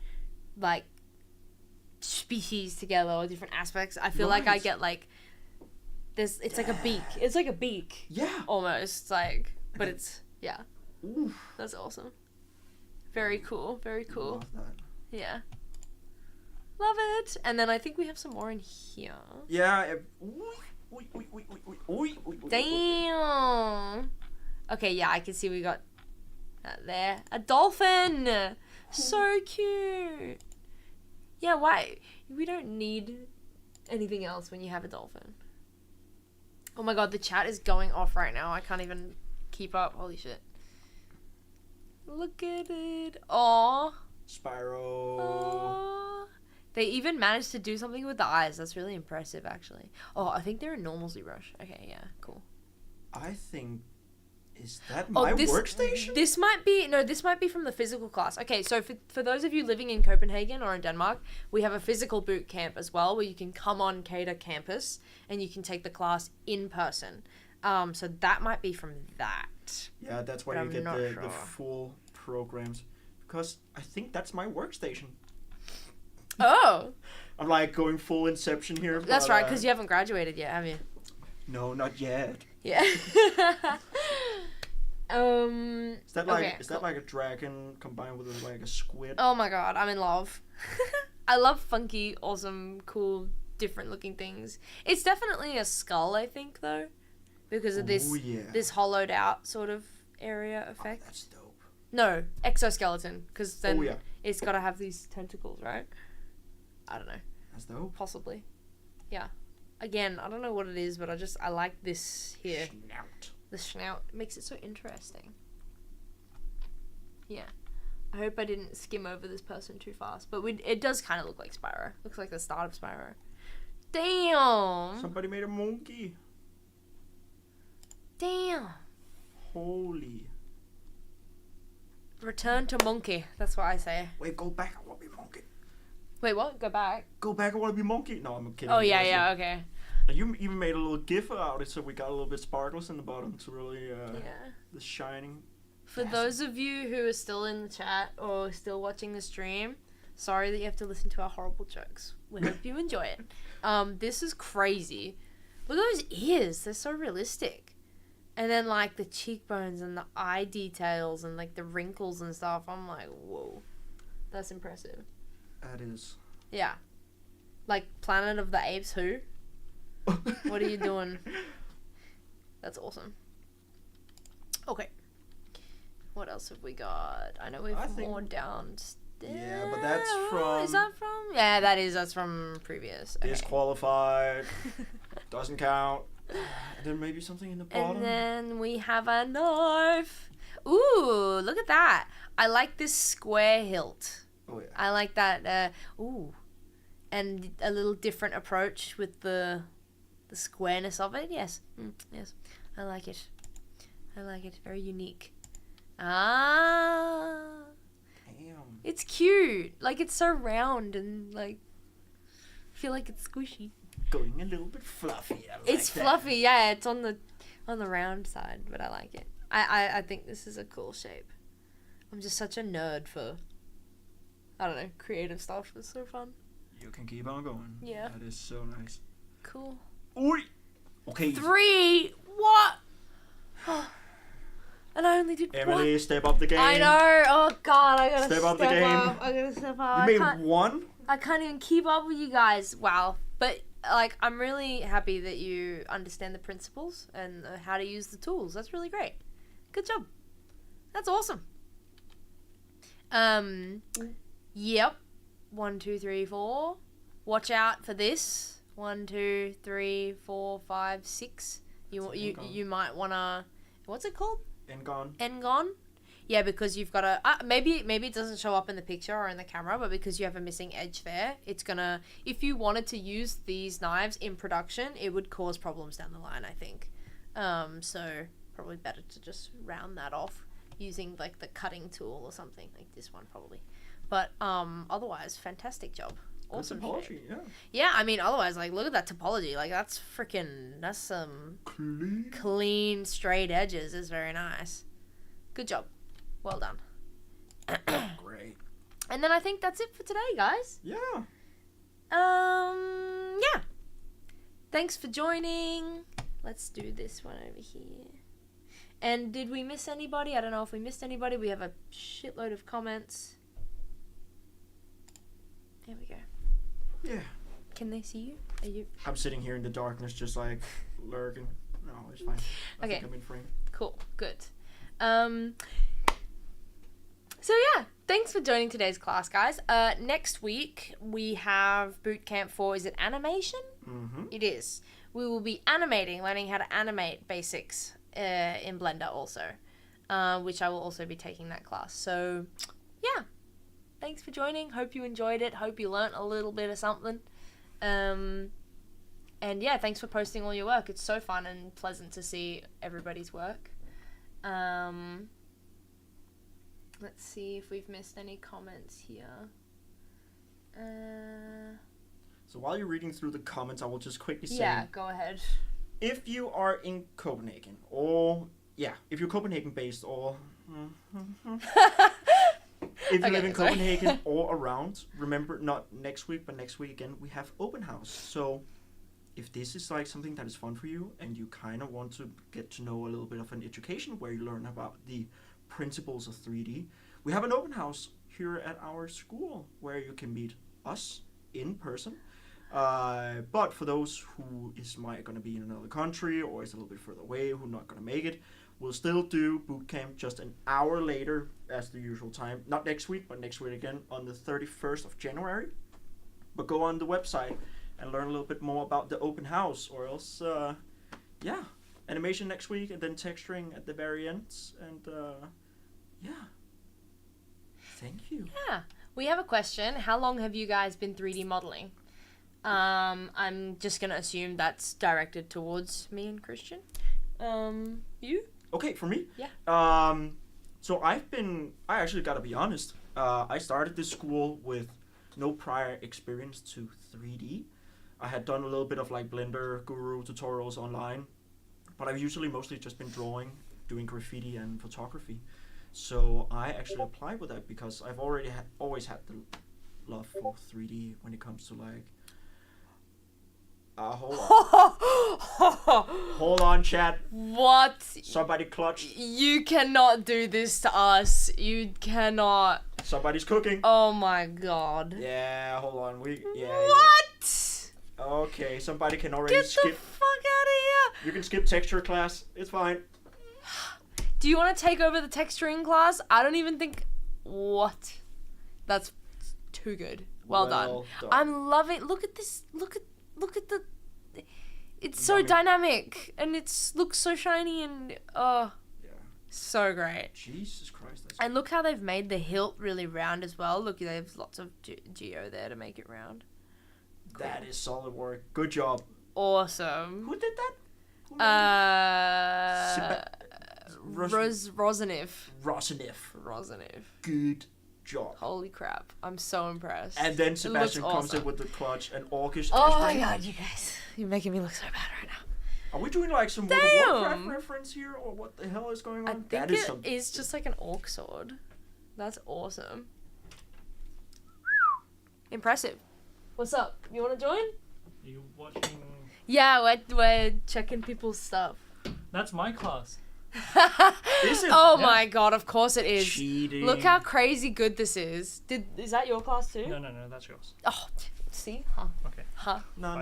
like species together or different aspects. I feel like I get like this. It's like a beak. It's like a beak. Yeah. Almost like, but it's yeah. Oof. That's awesome. Very cool. Very cool. Love that. Yeah. Love it. And then I think we have some more in here. Yeah. Damn. Okay, yeah, I can see we got that there. A dolphin. So cute. Yeah, why? We don't need anything else when you have a dolphin. Oh my god, the chat is going off right now. I can't even keep up. Holy shit. Look at it. Aww. Spyro. Aww. They even managed to do something with the eyes. That's really impressive, actually. Oh, I think they're in normal ZBrush. Okay, yeah, cool. I think... Is that my workstation? This might be from the physical class. Okay, so for those of you living in Copenhagen or in Denmark, we have a physical boot camp as well, where you can come on CADA campus and you can take the class in person. So that might be from that. Yeah, that's why you get the full programs. Because I think that's my workstation. Oh. I'm like going full Inception here. That's right, because you haven't graduated yet, have you? No, not yet. Yeah. Is that like a dragon combined with like a squid? Oh my god, I'm in love. I love funky, awesome, cool, different looking things. It's definitely a skull, I think, though, because of this hollowed out sort of area effect. Oh, that's dope. No, exoskeleton, because then it's got to have these tentacles, right? I don't know. That's dope. Possibly. Yeah. Again, I don't know what it is, but I like this here. Snout. The snout makes it so interesting. Yeah. I hope I didn't skim over this person too fast, but it does kind of look like Spyro. Looks like the start of Spyro. Damn. Somebody made a monkey. Damn. Holy. Return to monkey. That's what I say. Wait, go back. I want to be monkey. Wait, what? Go back? Go back. I want to be monkey. No, I'm kidding. Oh, yeah, okay. And you even made a little gif out of it, so we got a little bit sparkles in the bottom to really, the shining. For those of you who are still in the chat or still watching the stream, sorry that you have to listen to our horrible jokes. We hope you enjoy it. This is crazy. Look at those ears. They're so realistic. And then, like, the cheekbones and the eye details and, like, the wrinkles and stuff. I'm like, whoa. That's impressive. That is. Yeah. Like, Planet of the Apes, who? What are you doing? That's awesome. Okay. What else have we got? I know we have more downstairs. Yeah, but that's from... Is that from? Yeah, that's from previous. Okay. Disqualified. Doesn't count. And then maybe something in the bottom. And then we have a knife. Ooh, look at that. I like this square hilt. Oh, yeah. I like that. And a little different approach with the squareness of it. Yes. Yes. I like it. Very unique. Ah. Damn. It's cute. Like, it's so round and, like, I feel like it's squishy. Going a little bit fluffy. It's fluffy, yeah. It's on the round side, but I like it. I think this is a cool shape. I'm just such a nerd for, I don't know, creative stuff. It's so fun. You can keep on going. Yeah. That is so nice. Cool. Oi! Okay. 3! What? And I only did Emily, one. step up the game. I know. Oh, God. I gotta step up the game. I gotta step up. You made one? I can't even keep up with you guys. Wow. But, like, I'm really happy that you understand the principles and how to use the tools. That's really great. Good job. That's awesome. Yep. 1, 2, 3, 4. Watch out for this. 1, 2, 3, 4, 5, 6. You might wanna. What's it called? Engon. Yeah, because you've got a maybe it doesn't show up in the picture or in the camera, but because you have a missing edge there, it's gonna. If you wanted to use these knives in production, it would cause problems down the line, I think. So probably better to just round that off using like the cutting tool or something like this one probably. But otherwise, fantastic job. Awesome topology, yeah. Yeah, I mean, otherwise, like, look at that topology. Like, that's some clean, straight edges. It's very nice. Good job. Well done. Great. And then I think that's it for today, guys. Yeah. Yeah. Thanks for joining. Let's do this one over here. And did we miss anybody? I don't know if we missed anybody. We have a shitload of comments. There we go. Yeah. Can they see you? Are you? I'm sitting here in the darkness, just like lurking. No, it's fine. I think I'm in frame. Cool. Good. So yeah, thanks for joining today's class, guys. Next week we have Bootcamp for, is it animation? Mm-hmm. It is. We will be learning how to animate basics in Blender also, which I will also be taking that class. So yeah. Thanks for joining. Hope you enjoyed it. Hope you learnt a little bit of something. And yeah, thanks for posting all your work. It's so fun and pleasant to see everybody's work. Let's see if we've missed any comments here. So while you're reading through the comments, I will just quickly say... Yeah, go ahead. If you are in Copenhagen, or... Yeah, if you're Copenhagen-based, or... If you live in Copenhagen or around, remember, not next week, but next week again, we have open house. So if this is like something that is fun for you and you kind of want to get to know a little bit of an education where you learn about the principles of 3D, we have an open house here at our school where you can meet us in person. But for those who is going to be in another country or is a little bit further away, who are not going to make it, we'll still do Bootcamp just an hour later as the usual time. Not next week, but next week again on the 31st of January. But go on the website and learn a little bit more about the open house, or else, yeah, animation next week and then texturing at the very end. And, yeah. Thank you. Yeah. We have a question. How long have you guys been 3D modeling? I'm just going to assume that's directed towards me and Christian. You? Okay, for me? Yeah. So I actually gotta be honest, I started this school with no prior experience to 3D. I had done a little bit of like Blender guru tutorials online, but I've usually mostly just been drawing, doing graffiti and photography. So I actually applied with that because I've always had the love for 3D when it comes to like... hold on. Hold on, chat. What? Somebody clutched. You cannot do this to us. You cannot. Somebody's cooking. Oh my god. Yeah, hold on. What? Yeah. Okay, somebody can already skip. Get the fuck out of here. You can skip texture class. It's fine. Do you want to take over the texturing class? I don't even think... What? That's too good. Well done. I'm loving... Look at this. Look at the... It's so dynamic. And it looks so shiny and... Oh. Yeah. So great. Jesus Christ. That's and look how they've made the hilt really round as well. Look, they have lots of geo there to make it round. Cool. That is solid work. Good job. Awesome. Who did that? Rosaniv. Good job. Holy crap. I'm so impressed. And then Sebastian comes in with the clutch and orcish. Oh my god, you guys. You're making me look so bad right now. Are we doing like some World of Warcraft reference here? Or what the hell is going on? I think it is just like an orc sword. That's awesome. Impressive. What's up? You want to join? Are you watching? Yeah, we're checking people's stuff. That's my class. Is it? Oh my god, of course it is. Cheating. Look how crazy good this is. Is that your class too? No, that's yours. Oh, see? Huh. Okay. Huh. No.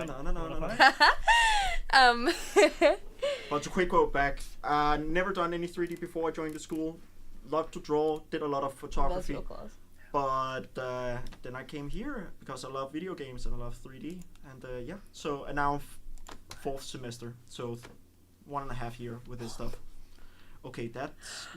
But to quick quote back, never done any 3D before I joined the school. Loved to draw, did a lot of photography. That's your class. But then I came here because I love video games and I love 3D. And yeah, so and now fourth semester, so 1.5 years with this stuff. Okay, that's...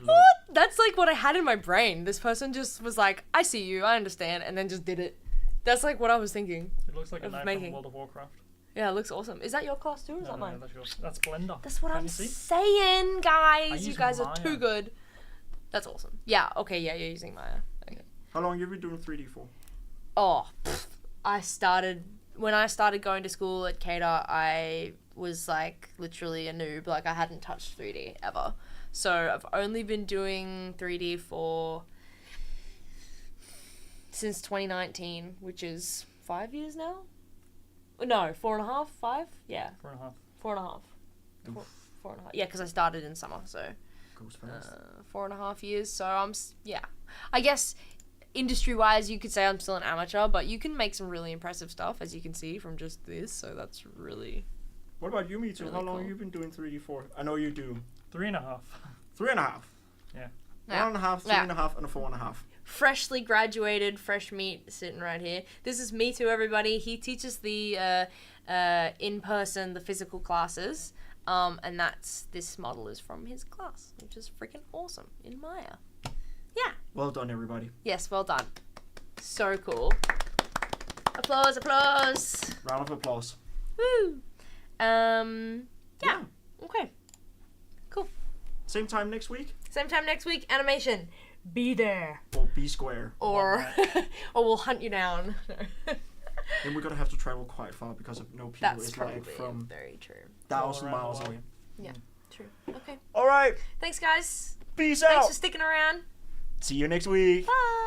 What? That's like what I had in my brain. This person just was like, I see you, I understand, and then just did it. That's like what I was thinking. It looks like a knife from World of Warcraft. Yeah, it looks awesome. Is that your class too, or is that mine? No, that's yours. That's Blender. That's what I'm saying, guys. You guys are too good. That's awesome. Yeah, okay, yeah, you're using Maya. Okay. How long have you been doing 3D for? Oh, when I started going to school at CADA, I was like literally a noob. Like I hadn't touched 3D ever. So I've only been doing 3D since 2019, which is 5 years now? No, 4.5, 5? Yeah. 4.5. 4.5. 4.5. Yeah, because I started in summer, so... Goes fast. 4.5 years, so yeah. I guess industry-wise, you could say I'm still an amateur, but you can make some really impressive stuff, as you can see from just this, so that's really... What about you, Mito? Really How long cool. have you been doing 3D for? I know you do. 3.5. 3.5? Yeah. 1.5, 3.5, and a 4.5. Freshly graduated, fresh meat sitting right here. This is Mito, everybody. He teaches the in-person, the physical classes, and this model is from his class, which is freaking awesome in Maya. Yeah. Well done, everybody. Yes, well done. So cool. Applause, applause. Round of applause. Woo. Yeah. Okay. Cool. Same time next week? Same time next week. Animation. Be there. Or be square. Or we'll hunt you down. Then we're gonna have to travel quite far because of no people. That's is probably like from very true. 1,000 miles away. Yeah, true. Okay. All right. Thanks, guys. Peace Thanks out. for sticking around. See you next week. Bye.